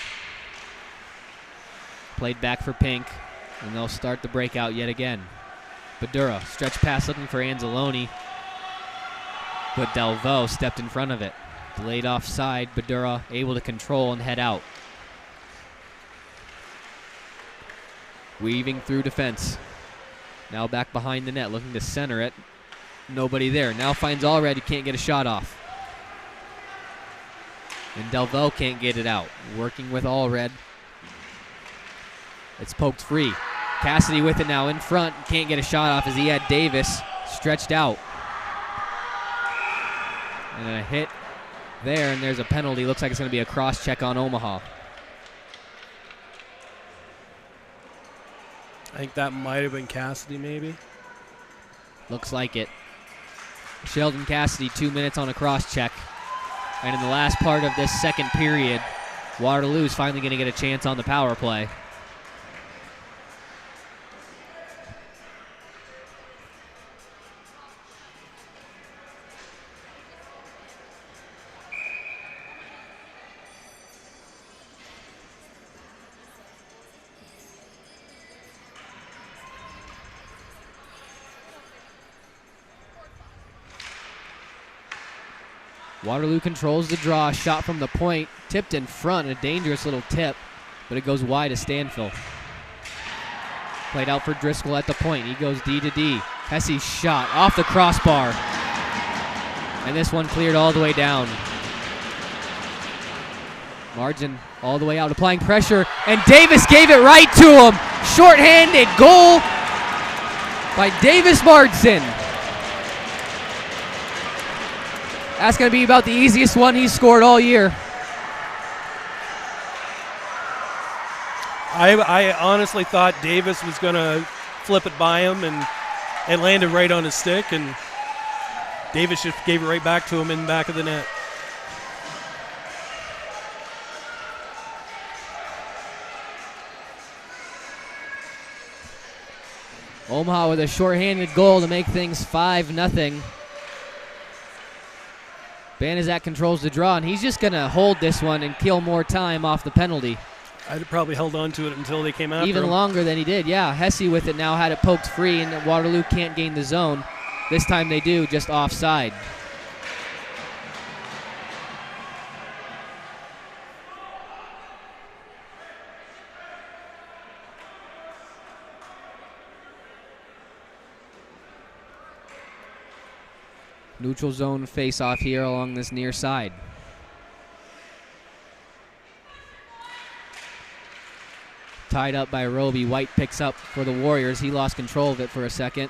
Played back for Pink, and they'll start the breakout yet again. Badura, stretch pass looking for Anzalone, but Delvaux stepped in front of it. Delayed offside, Badura able to control and head out. Weaving through defense. Now back behind the net, looking to center it. Nobody there. Now finds Allred, who can't get a shot off. And Delvaux can't get it out. Working with Allred. It's poked free. Cassidy with it now in front. Can't get a shot off as he had Davis stretched out. And a hit there, and there's a penalty. Looks like it's going to be a cross check on Omaha. I think that might have been Cassidy, maybe. Looks like it. Sheldon Cassidy, 2 minutes on a cross check. And in the last part of this second period, Waterloo's finally going to get a chance on the power play. Waterloo controls the draw, shot from the point, tipped in front, a dangerous little tip, but it goes wide of Stanfill. Played out for Driscoll at the point, he goes D to D. Hesse's shot off the crossbar, and this one cleared all the way down. Margin all the way out, applying pressure, and Davis gave it right to him. Short-handed goal by Davis Margin. That's going to be about the easiest one he's scored all year. I honestly thought Davis was going to flip it by him, and it landed right on his stick, and Davis just gave it right back to him in the back of the net. Omaha with a shorthanded goal to make things 5-0. Banaszak controls the draw, and he's just going to hold this one and kill more time off the penalty. I'd have probably held on to it until they came after Even him. longer than he did, yeah. Hesse with it now had it poked free, and Waterloo can't gain the zone. This time they do, just offside. Neutral zone face-off here along this near side. Tied up by Roby. White picks up for the Warriors. He lost control of it for a second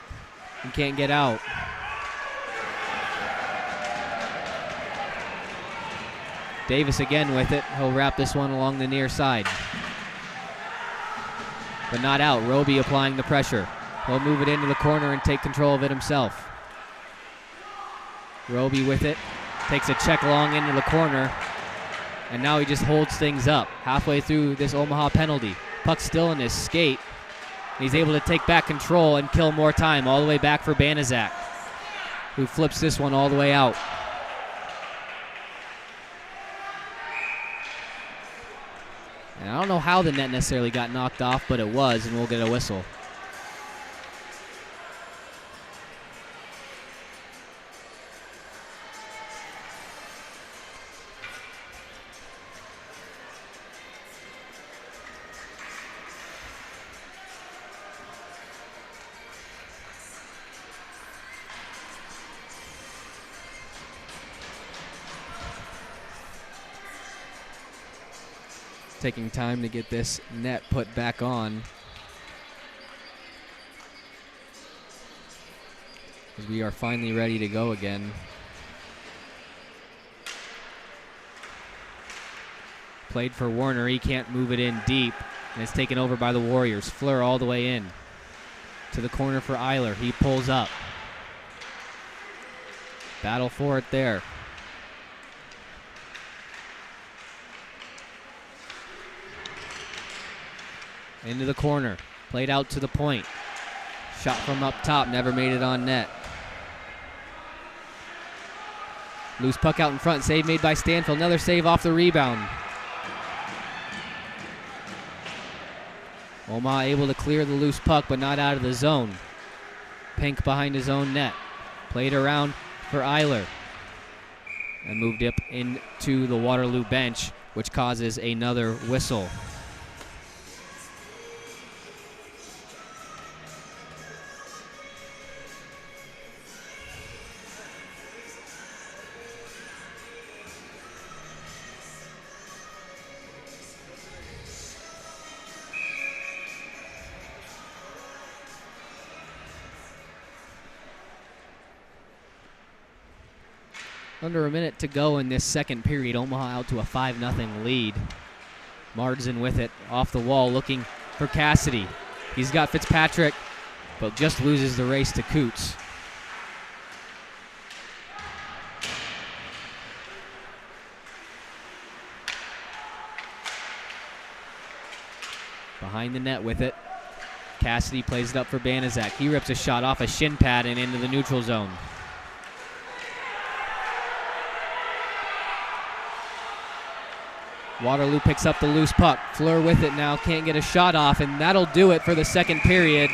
and can't get out. Davis again with it. He'll wrap this one along the near side. But not out. Roby applying the pressure. He'll move it into the corner and take control of it himself. Roby with it, takes a check long into the corner, and now he just holds things up halfway through this Omaha penalty. Puck still in his skate. He's able to take back control and kill more time all the way back for Banaszak, who flips this one all the way out. And I don't know how the net necessarily got knocked off, but it was, and we'll get a whistle. taking time to get this net put back on. As we are finally ready to go again. Played for Warner, he can't move it in deep, and it's taken over by the Warriors. Fleur all the way in. To the corner for Eiler, he pulls up. Battle for it there. Into the corner, played out to the point. Shot from up top, never made it on net. Loose puck out in front, save made by Stanfield. Another save off the rebound. Omaha able to clear the loose puck, but not out of the zone. Pink behind his own net. Played around for Eiler. And moved up into the Waterloo bench, which causes another whistle. Under a minute to go in this second period. Omaha out to a 5-0 lead. Marsden with it off the wall looking for Cassidy. He's got Fitzpatrick, but just loses the race to Coots. Behind the net with it. Cassidy plays it up for Banaszak. He rips a shot off a shin pad and into the neutral zone. Waterloo picks up the loose puck. Fleur with it now, can't get a shot off, and that'll do it for the second period.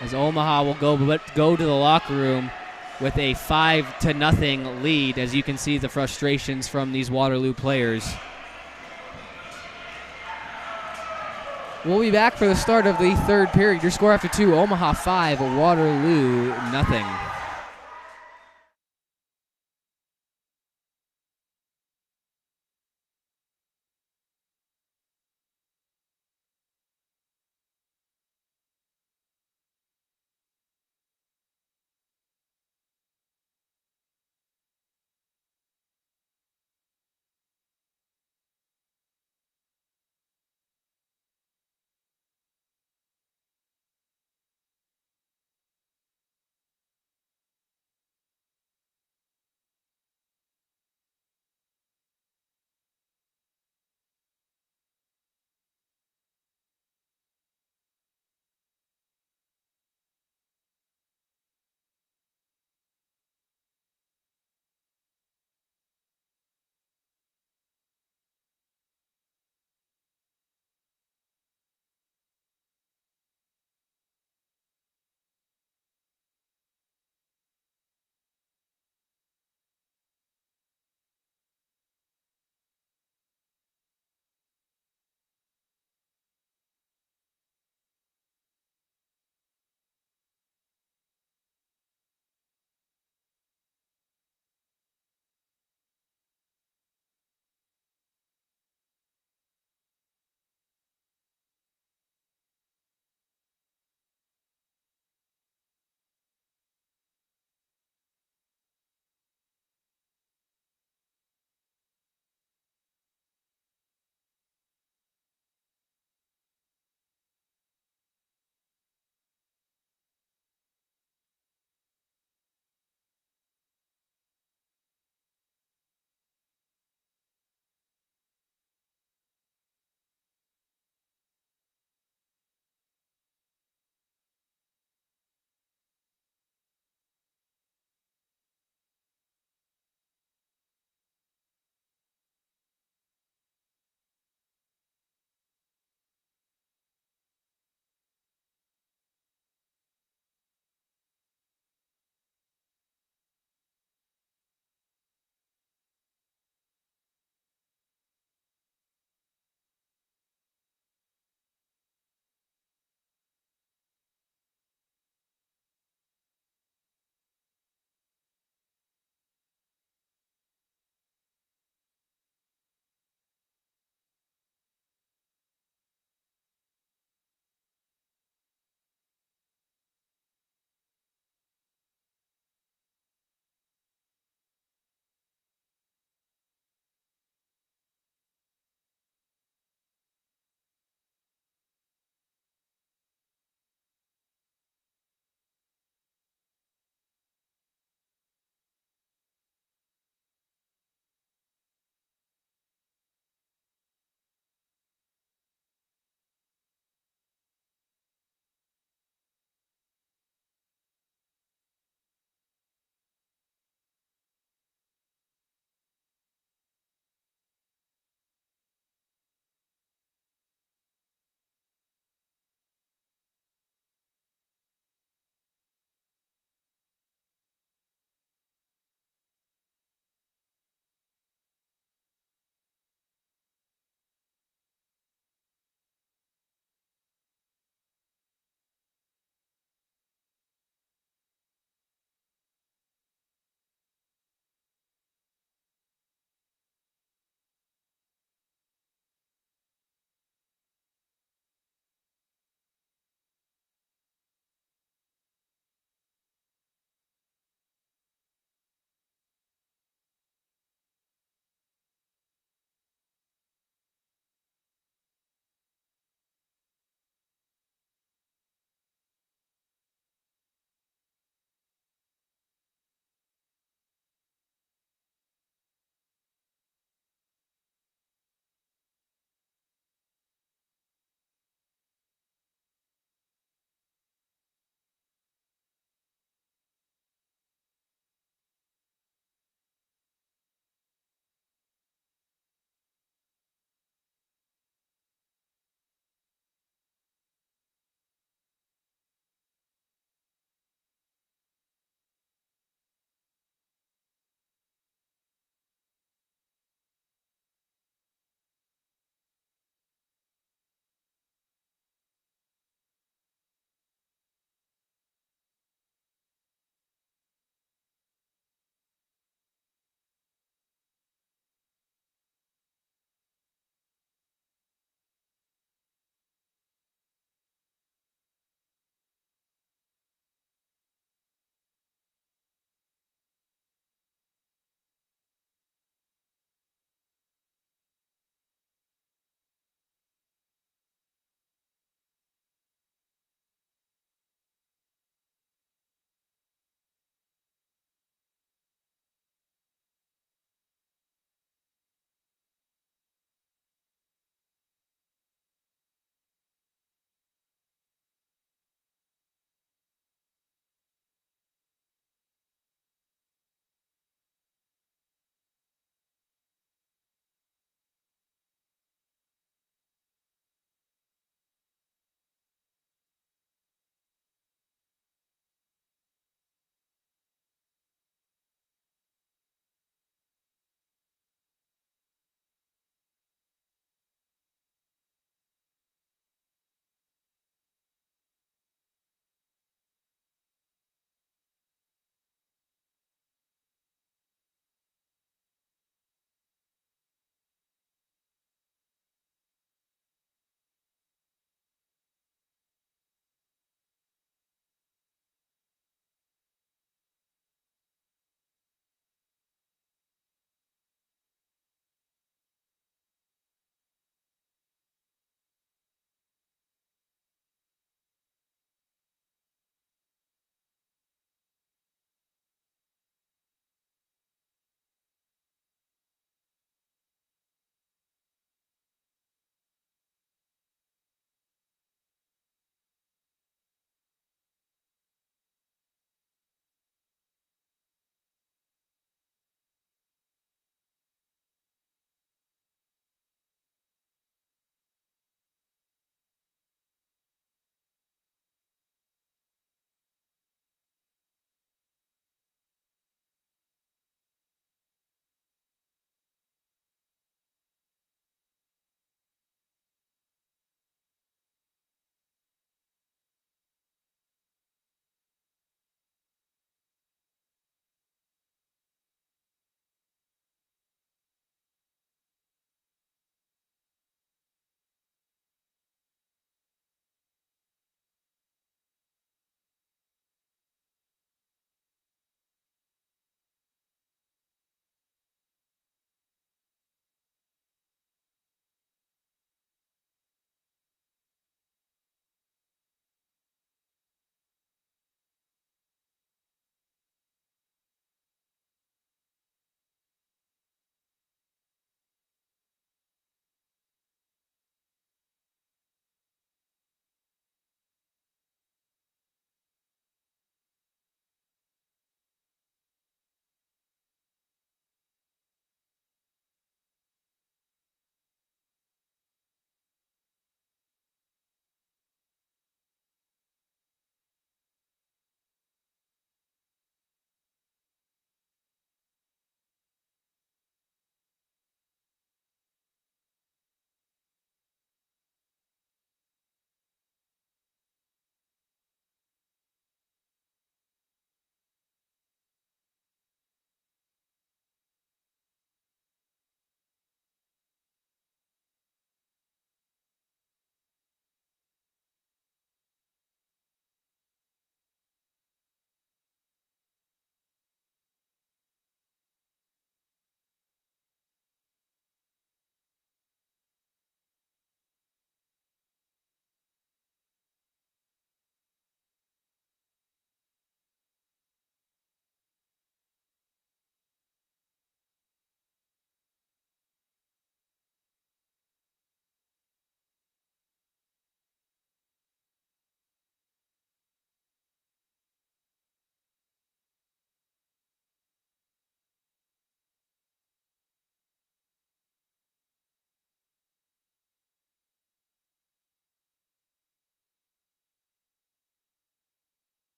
As Omaha will go to the locker room with a 5-0 lead, as you can see the frustrations from these Waterloo players. We'll be back for the start of the third period. Your score after 2, Omaha 5, Waterloo 0.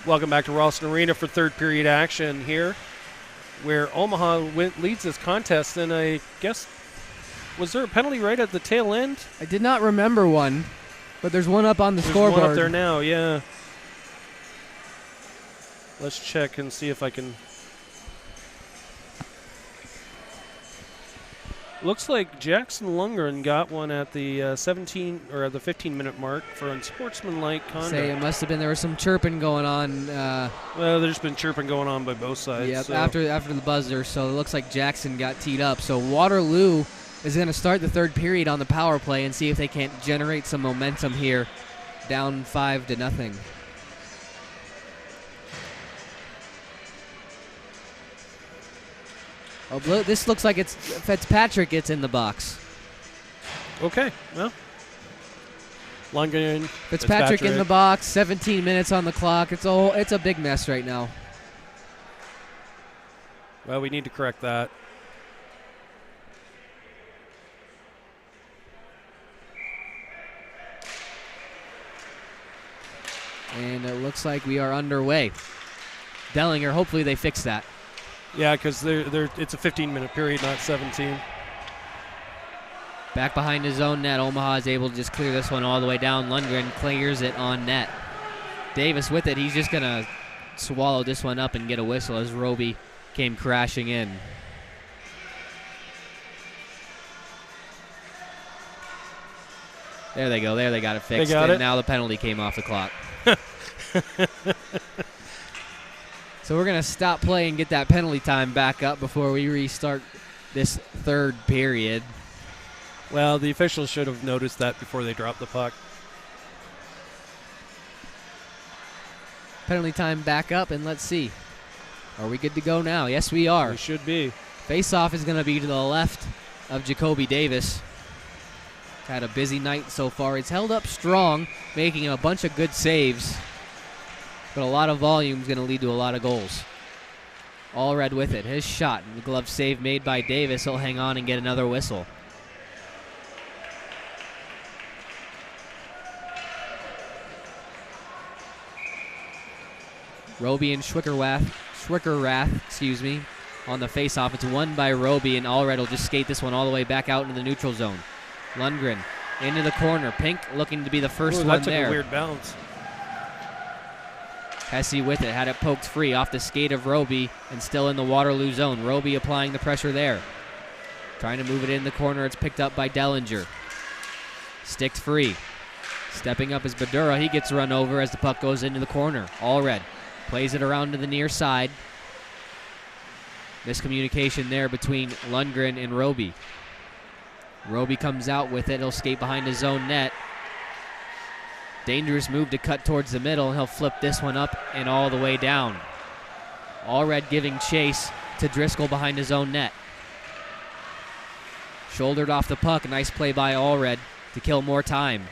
Welcome back to Ralston Arena for third period action here, where Omaha leads this contest. And I guess, was there a penalty right at the tail end? I did not remember one, but there's one up on the scoreboard. One up there now, yeah. Let's check and see if I can. Looks like Jackson Lundgren got one at the 17 or the 15-minute mark for unsportsmanlike conduct. Say it must have been, there was some chirping going on. Well, there's been chirping going on by both sides. Yep, so. after the buzzer, so it looks like Jackson got teed up. So Waterloo is going to start the third period on the power play and see if they can't generate some momentum here, down 5-0. Oh, this looks like it's Fitzpatrick gets in the box. Okay, well. Lundgren, Fitzpatrick in the box, 17 minutes on the clock. It's a big mess right now. Well, we need to correct that. And it looks like we are underway. Dellinger, hopefully they fix that. Yeah, because it's a 15-minute period, not 17. Back behind his own net, Omaha is able to just clear this one all the way down. Lundgren clears it on net. Davis with it. He's just going to swallow this one up and get a whistle as Roby came crashing in. There they go. There they got it fixed. They got it. Now the penalty came off the clock. So we're going to stop play and get that penalty time back up before we restart this third period. Well, the officials should have noticed that before they dropped the puck. Penalty time back up, and let's see. Are we good to go now? Yes, we are. We should be. Face-off is going to be to the left of Jacoby Davis. Had a busy night so far. He's held up strong, making a bunch of good saves. But a lot of volume is going to lead to a lot of goals. Allred with it. His shot. And the glove save made by Davis. He'll hang on and get another whistle. Roby and Schwickerath, on the face-off. It's won by Roby, and Allred will just skate this one all the way back out into the neutral zone. Lundgren into the corner. Pink looking to be the first one that took there. A weird bounce. Hesse with it, had it poked free off the skate of Roby and still in the Waterloo zone. Roby applying the pressure there. Trying to move it in the corner. It's picked up by Dellinger. Sticked free. Stepping up is Badura. He gets run over as the puck goes into the corner. Allred plays it around to the near side. Miscommunication there between Lundgren and Roby. Roby comes out with it. He'll skate behind his own net. Dangerous move to cut towards the middle, and he'll flip this one up and all the way down. Allred giving chase to Driscoll behind his own net. Shouldered off the puck. Nice play by Allred to kill more time.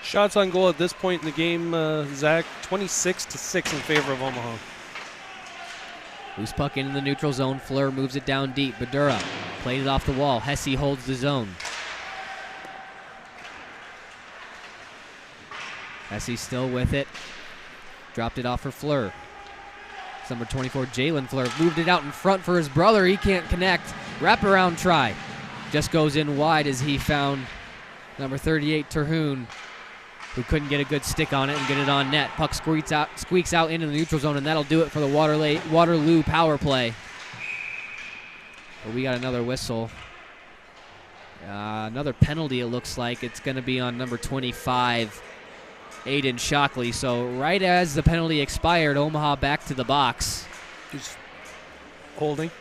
Shots on goal at this point in the game, Zach, 26-6 in favor of Omaha. Loose puck into the neutral zone. Fleur moves it down deep. Badura plays it off the wall. Hesse holds the zone. Hesse still with it. Dropped it off for Fleur. Number 24, Jalen Fleur, moved it out in front for his brother. He can't connect. Wraparound try. Just goes in wide as he found number 38, Terhune, who couldn't get a good stick on it and get it on net. Puck squeaks out into the neutral zone, and that'll do it for the Waterloo power play. But we got another whistle. Another penalty, it looks like. It's going to be on number 25, Aiden Shockley. So right as the penalty expired, Omaha back to the box. He's holding.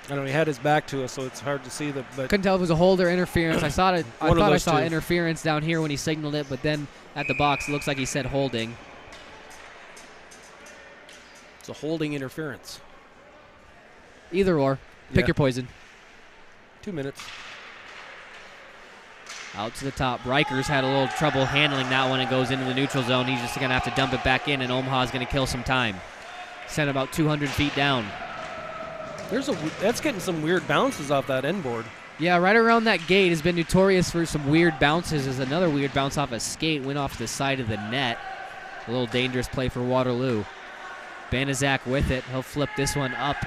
I know he had his back to us, so it's hard to see the. But couldn't tell if it was a hold or interference. I thought I saw two. Interference down here when he signaled it, but then at the box, it looks like he said holding. It's a holding interference. Either or. Pick your poison. 2 minutes. Out to the top. Rikers had a little trouble handling that one and goes into the neutral zone. He's just going to have to dump it back in, and Omaha's going to kill some time. Sent about 200 feet down. That's getting some weird bounces off that end board. Yeah, right around that gate has been notorious for some weird bounces. There's another weird bounce off a skate, went off the side of the net. A little dangerous play for Waterloo. Banaszak with it. He'll flip this one up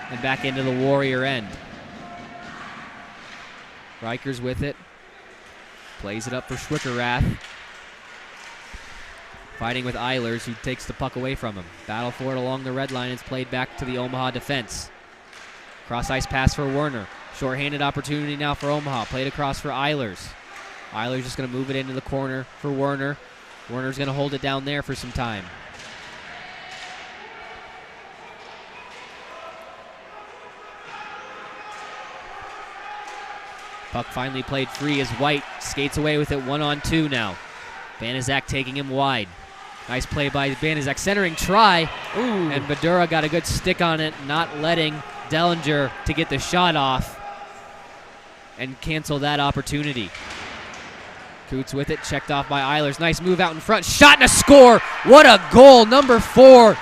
and back into the Warrior end. Rikers with it. Plays it up for Schwickerath. Fighting with Eilers, who takes the puck away from him. Battle for it along the red line. It's played back to the Omaha defense. Cross-ice pass for Werner. Short-handed opportunity now for Omaha. Played across for Eilers. Eilers just going to move it into the corner for Werner. Werner's going to hold it down there for some time. Puck finally played free as White skates away with it 1-on-2 now. Banaszak taking him wide. Nice play by Banaszak. Centering try. Ooh. And Badura got a good stick on it, not letting Dellinger to get the shot off and cancel that opportunity. Coots with it, checked off by Eilers. Nice move out in front. Shot and a score. What a goal. Number 4,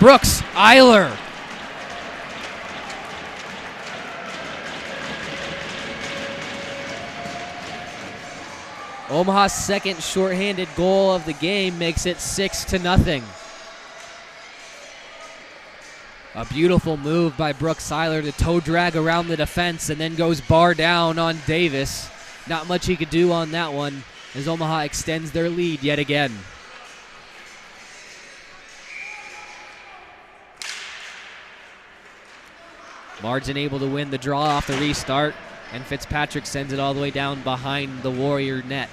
Brooks Eiler. Omaha's second shorthanded goal of the game makes it 6-0. A beautiful move by Brooks Eiler to toe drag around the defense and then goes bar down on Davis. Not much he could do on that one as Omaha extends their lead yet again. Margin able to win the draw off the restart, and Fitzpatrick sends it all the way down behind the Warrior net.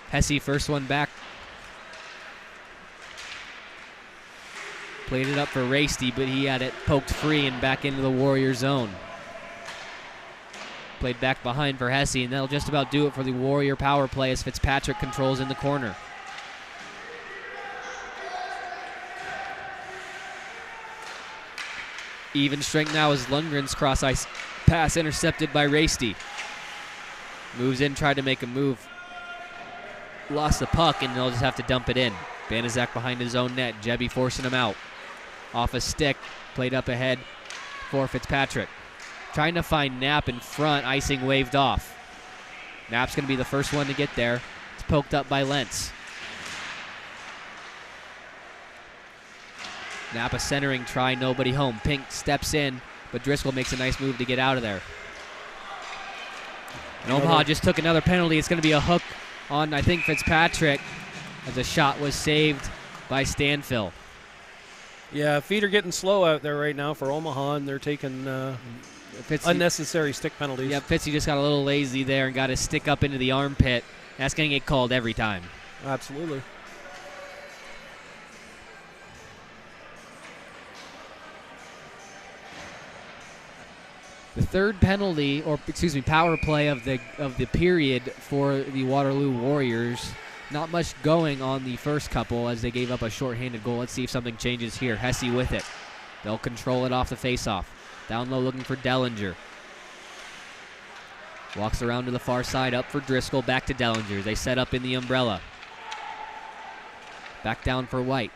Hesse first one back. Played it up for Rasty, but he had it poked free and back into the Warrior zone. Played back behind for Hesse, and that'll just about do it for the Warrior power play as Fitzpatrick controls in the corner. Even strength now is Lundgren's cross-ice pass intercepted by Rasty. Moves in, tried to make a move. Lost the puck, and they'll just have to dump it in. Banaszak behind his own net. Jebby forcing him out. Off a stick, played up ahead for Fitzpatrick. Trying to find Knapp in front, icing waved off. Knapp's going to be the first one to get there. It's poked up by Lentz. Knapp a centering try, nobody home. Pink steps in, but Driscoll makes a nice move to get out of there. And Omaha just took another penalty. It's going to be a hook on, I think, Fitzpatrick, as a shot was saved by Stanfill. Yeah, feet are getting slow out there right now for Omaha, and they're taking unnecessary stick penalties. Yeah, Fitzy just got a little lazy there and got his stick up into the armpit. That's going to get called every time. Absolutely. The third penalty, or excuse me, power play of the period for the Waterloo Warriors. Not much going on the first couple as they gave up a shorthanded goal. Let's see if something changes here. Hesse with it. They'll control it off the faceoff. Down low looking for Dellinger. Walks around to the far side, up for Driscoll, back to Dellinger. They set up in the umbrella. Back down for White.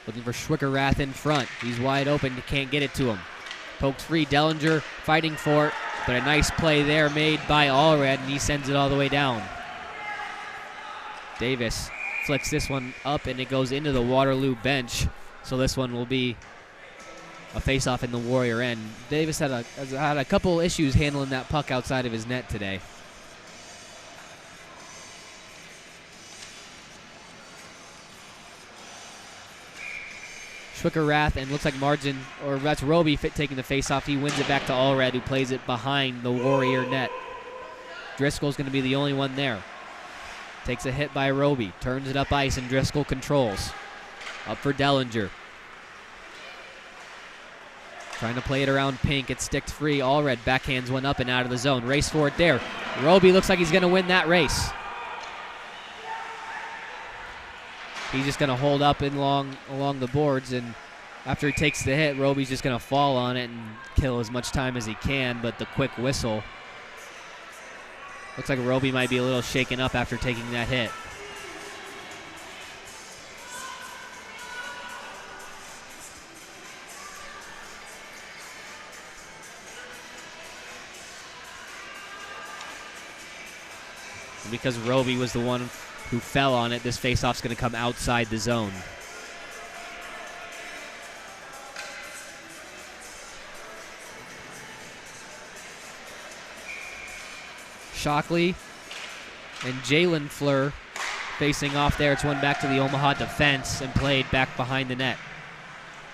Looking for Schwickerath in front. He's wide open, can't get it to him. Poked free, Dellinger fighting for it, but a nice play there made by Allred, and he sends it all the way down. Davis flicks this one up, and it goes into the Waterloo bench, so this one will be a face-off in the Warrior end. Davis has had a couple issues handling that puck outside of his net today. Schwickerath, and looks like Margin, or that's Roby taking the face-off. He wins it back to Allred, who plays it behind the Warrior net. Driscoll's going to be the only one there. Takes a hit by Roby, turns it up ice, and Driscoll controls. Up for Dellinger. Trying to play it around Pink. It's sticked free. Allred backhands one up and out of the zone. Race for it there. Roby looks like he's going to win that race. He's just going to hold up along the boards, and after he takes the hit, Roby's just going to fall on it and kill as much time as he can, but the quick whistle. Looks like Roby might be a little shaken up after taking that hit. And because Roby was the one who fell on it, this faceoff's going to come outside the zone. Shockley and Jalen Fleur facing off there. It's one back to the Omaha defense and played back behind the net.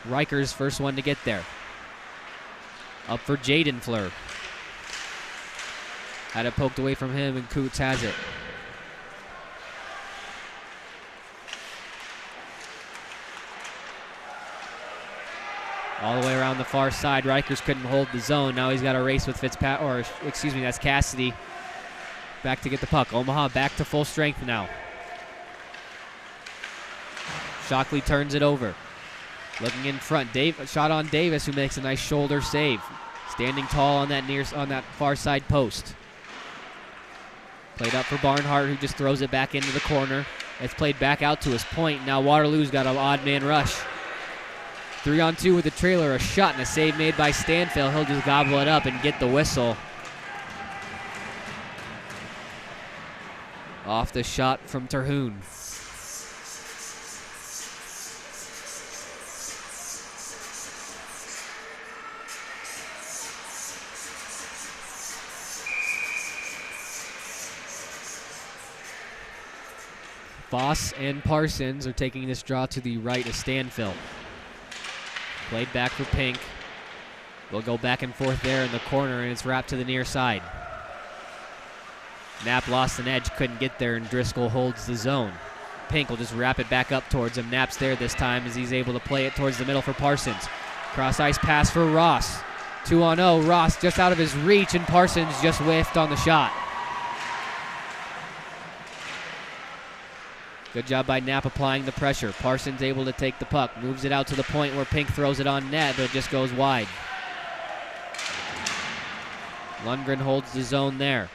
Riker's first one to get there. Up for Jaden Fleur. Had it poked away from him, and Coots has it. All the way around the far side. Rikers couldn't hold the zone. Now he's got a race with that's Cassidy. Back to get the puck. Omaha back to full strength now. Shockley turns it over. Looking in front. Shot on Davis, who makes a nice shoulder save. Standing tall on that far side post. Played up for Barnhart, who just throws it back into the corner. It's played back out to his point. Now Waterloo's got an odd man rush. 3-on-2 with the trailer. A shot and a save made by Stanfield. He'll just gobble it up and get the whistle. Off the shot from Terhune. Voss and Parsons are taking this draw to the right of Stanfield. Played back for Pink. They'll go back and forth there in the corner, and it's wrapped to the near side. Knapp lost an edge, couldn't get there, and Driscoll holds the zone. Pink will just wrap it back up towards him. Knapp's there this time as he's able to play it towards the middle for Parsons. Cross-ice pass for Ross. 2-on-0, Ross just out of his reach, and Parsons just whiffed on the shot. Good job by Knapp applying the pressure. Parsons able to take the puck. Moves it out to the point where Pink throws it on net, but it just goes wide. Lundgren holds the zone there.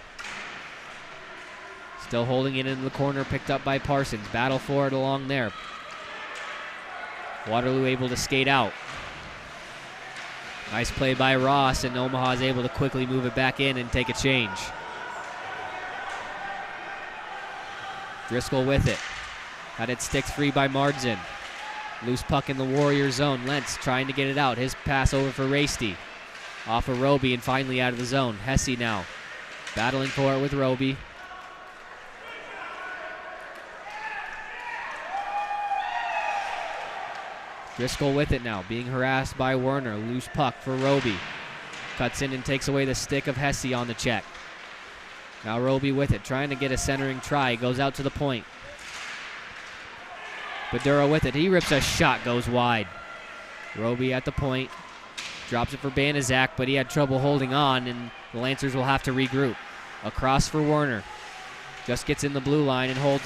Still holding it in the corner, picked up by Parsons. Battle for it along there. Waterloo able to skate out. Nice play by Ross, and Omaha is able to quickly move it back in and take a change. Driscoll with it. Had it stick free by Mardzin. Loose puck in the Warrior zone. Lentz trying to get it out. His pass over for Rasty. Off of Roby and finally out of the zone. Hesse now battling for it with Roby. Driscoll with it now, being harassed by Werner. Loose puck for Roby. Cuts in and takes away the stick of Hesse on the check. Now Roby with it, trying to get a centering try. Goes out to the point. Badura with it. He rips a shot, goes wide. Roby at the point. Drops it for Banaszak, but he had trouble holding on, and the Lancers will have to regroup. Across for Werner. Just gets in the blue line and holds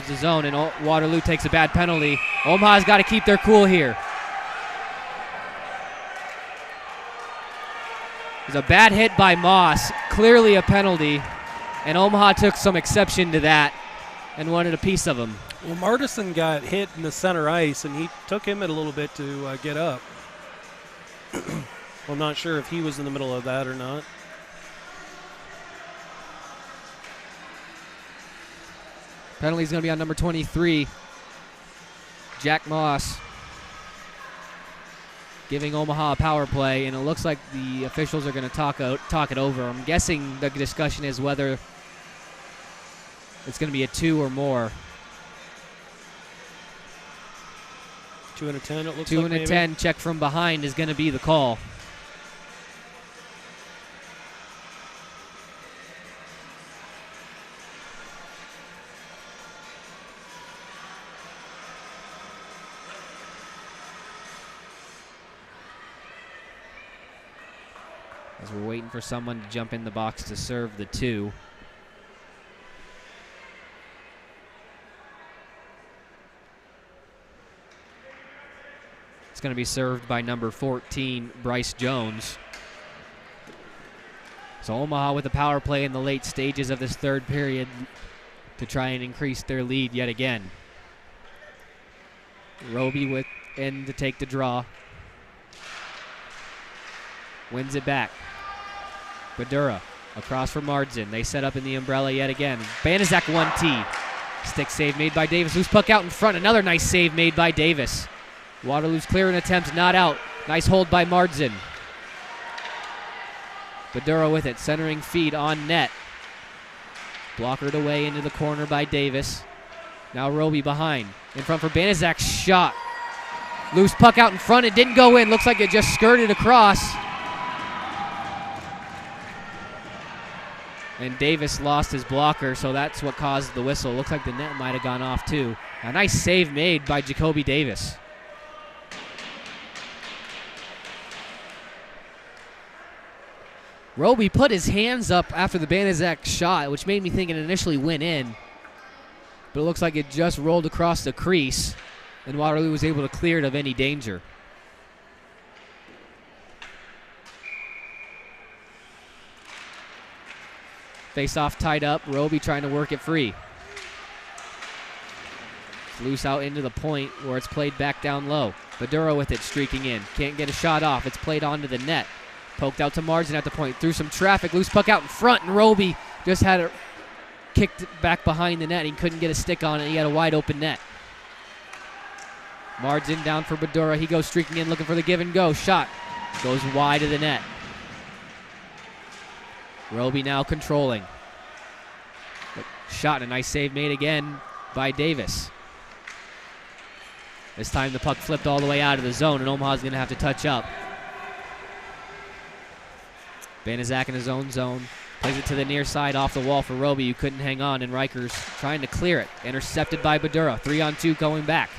the zone, and Waterloo takes a bad penalty. Omaha's got to keep their cool here. There's a bad hit by Moss, clearly a penalty, and Omaha took some exception to that and wanted a piece of him. Well, Martison got hit in the center ice, and he took him a little bit to get up. I'm not sure if he was in the middle of that or not. Penalty's going to be on number 23, Jack Moss, giving Omaha a power play, and it looks like the officials are going to talk it over. I'm guessing the discussion is whether it's going to be a 2 or more. 2 and a 10, it looks 2 like. 2 and a 10, check from behind is going to be the call. As we're waiting for someone to jump in the box to serve the 2. It's going to be served by number 14, Bryce Jones. So Omaha with a power play in the late stages of this third period to try and increase their lead yet again. Roby with in to take the draw. Wins it back. Badura Across for Mardzin. They set up in the umbrella yet again. Banaszak 1T. Stick save made by Davis. Loose puck out in front. Another nice save made by Davis. Waterloo's clearing attempt, not out. Nice hold by Mardzin. Badura with it, centering feed on net. Blockered away into the corner by Davis. Now Roby behind. In front for Banaszak, shot. Loose puck out in front, it didn't go in. Looks like it just skirted across. And Davis lost his blocker, so that's what caused the whistle. Looks like the net might have gone off too. A nice save made by Jacoby Davis. Roby put his hands up after the Banaszak shot, which made me think it initially went in. But it looks like it just rolled across the crease, and Waterloo was able to clear it of any danger. Face-off tied up. Roby trying to work it free. It's loose out into the point where it's played back down low. Badura with it, streaking in. Can't get a shot off. It's played onto the net. Poked out to Mardzin at the point. Through some traffic. Loose puck out in front, and Roby just had it kicked back behind the net. He couldn't get a stick on it. He had a wide open net. Mardzin down for Badura. He goes streaking in, looking for the give and go. Shot goes wide of the net. Roby now controlling. Shot, and a nice save made again by Davis. This time the puck flipped all the way out of the zone, and Omaha's going to have to touch up. Banaszak in his own zone. Plays it to the near side off the wall for Roby, who couldn't hang on, and Reicher's trying to clear it. Intercepted by Badura. 3-on-2 going back.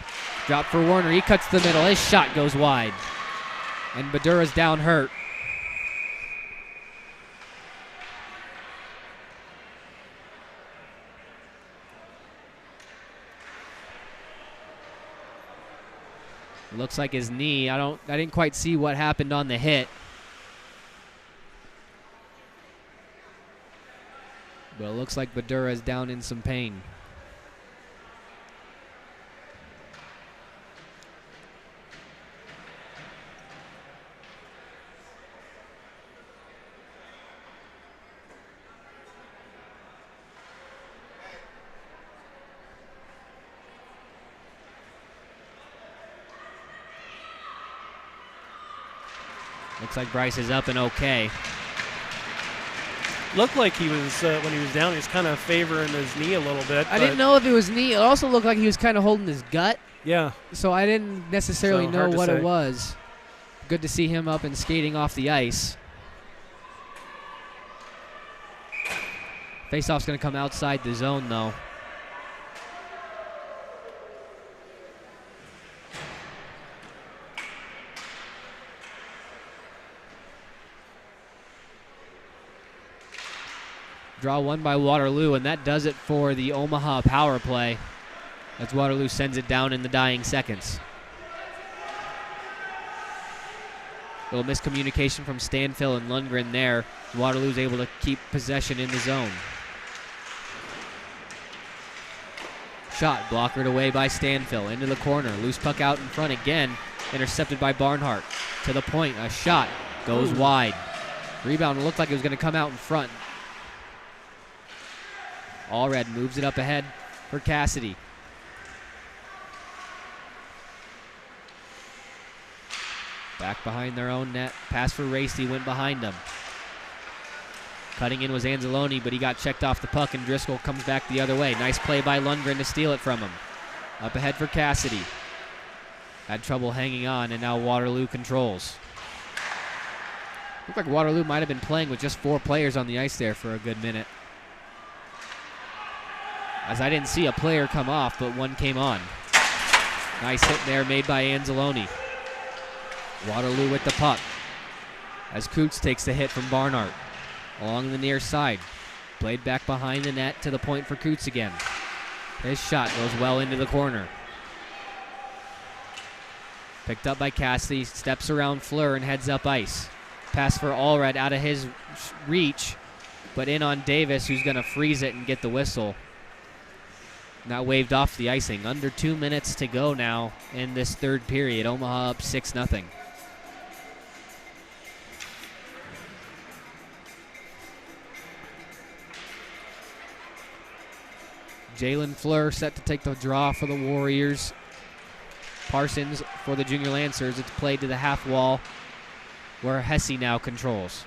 Drop for Warner. He cuts the middle. His shot goes wide. And Badura's down hurt. Looks like his knee. I didn't quite see what happened on the hit. But it looks like Badura is down in some pain. Looks like Bryce is up and okay. Looked like he was, when he was down, he was kind of favoring his knee a little bit. I didn't know if it was knee. It also looked like he was kind of holding his gut. Yeah. So I didn't necessarily know what it was. Good to see him up and skating off the ice. Faceoff's going to come outside the zone, though. Draw one by Waterloo, and that does it for the Omaha power play as Waterloo sends it down in the dying seconds. Little miscommunication from Stanfill and Lundgren there. Waterloo's able to keep possession in the zone. Shot blockered away by Stanfill into the corner. Loose puck out in front again. Intercepted by Barnhart. To the point, a shot goes wide. Rebound looked like it was going to come out in front. Allred moves it up ahead for Cassidy. Back behind their own net. Pass for Racy went behind them. Cutting in was Anzalone, but he got checked off the puck, and Driscoll comes back the other way. Nice play by Lundgren to steal it from him. Up ahead for Cassidy. Had trouble hanging on, and now Waterloo controls. Looked like Waterloo might have been playing with just 4 players on the ice there for a good minute, as I didn't see a player come off, but one came on. Nice hit there made by Anzalone. Waterloo with the puck as Coots takes the hit from Barnhart. Along the near side. Played back behind the net to the point for Coots again. His shot goes well into the corner. Picked up by Cassidy, steps around Fleur and heads up ice. Pass for Allred out of his reach, but in on Davis, who's going to freeze it and get the whistle. Now waved off the icing. Under 2 minutes to go now in this third period. Omaha up 6-0. . . . . . . . . . . . . . . . . . . . . . . . . . . . . . . . . . . . . . . . . . . . . . . . . . . . . . . . . . Jalen Fleur set to take the draw for the Warriors. Parsons for the Junior Lancers. It's played to the half wall where Hesse now controls.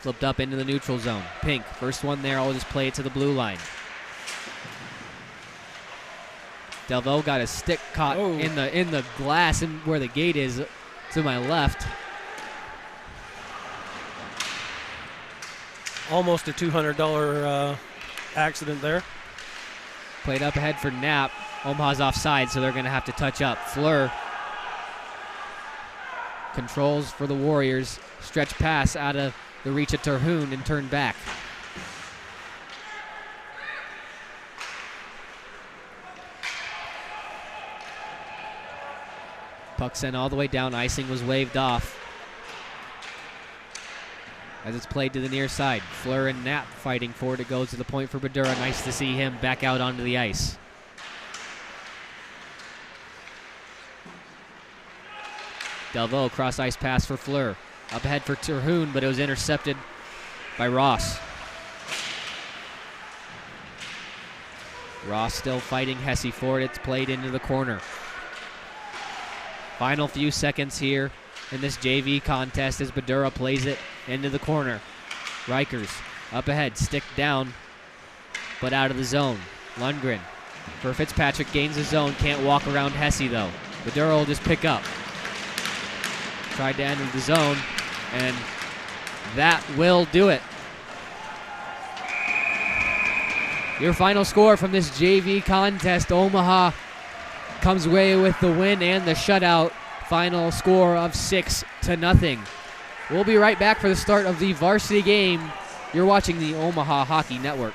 Flipped up into the neutral zone. Pink, first one there. I'll just play it to the blue line. Delvaux got his stick caught in the glass and where the gate is to my left. Almost a $200 accident there. Played up ahead for Knapp. Omaha's offside, so they're going to have to touch up. Fleur controls for the Warriors. Stretch pass out of the reach of Terhune and turn back. Puck sent all the way down. Icing was waved off. As it's played to the near side. Fleur and Knapp fighting for it. It goes to the point for Badura. Nice to see him back out onto the ice. Delvaux, cross ice pass for Fleur. Up ahead for Terhune, but it was intercepted by Ross. Ross still fighting Hesse for it. It's played into the corner. Final few seconds here in this JV contest as Badura plays it into the corner. Rikers up ahead, stick down, but out of the zone. Lundgren for Fitzpatrick, gains the zone, can't walk around Hesse though. Badura will just pick up. Tried to enter the zone, and that will do it. Your final score from this JV contest, Omaha comes away with the win and the shutout. Final score of 6-0. We'll be right back for the start of the varsity game. You're watching the Omaha Hockey Network.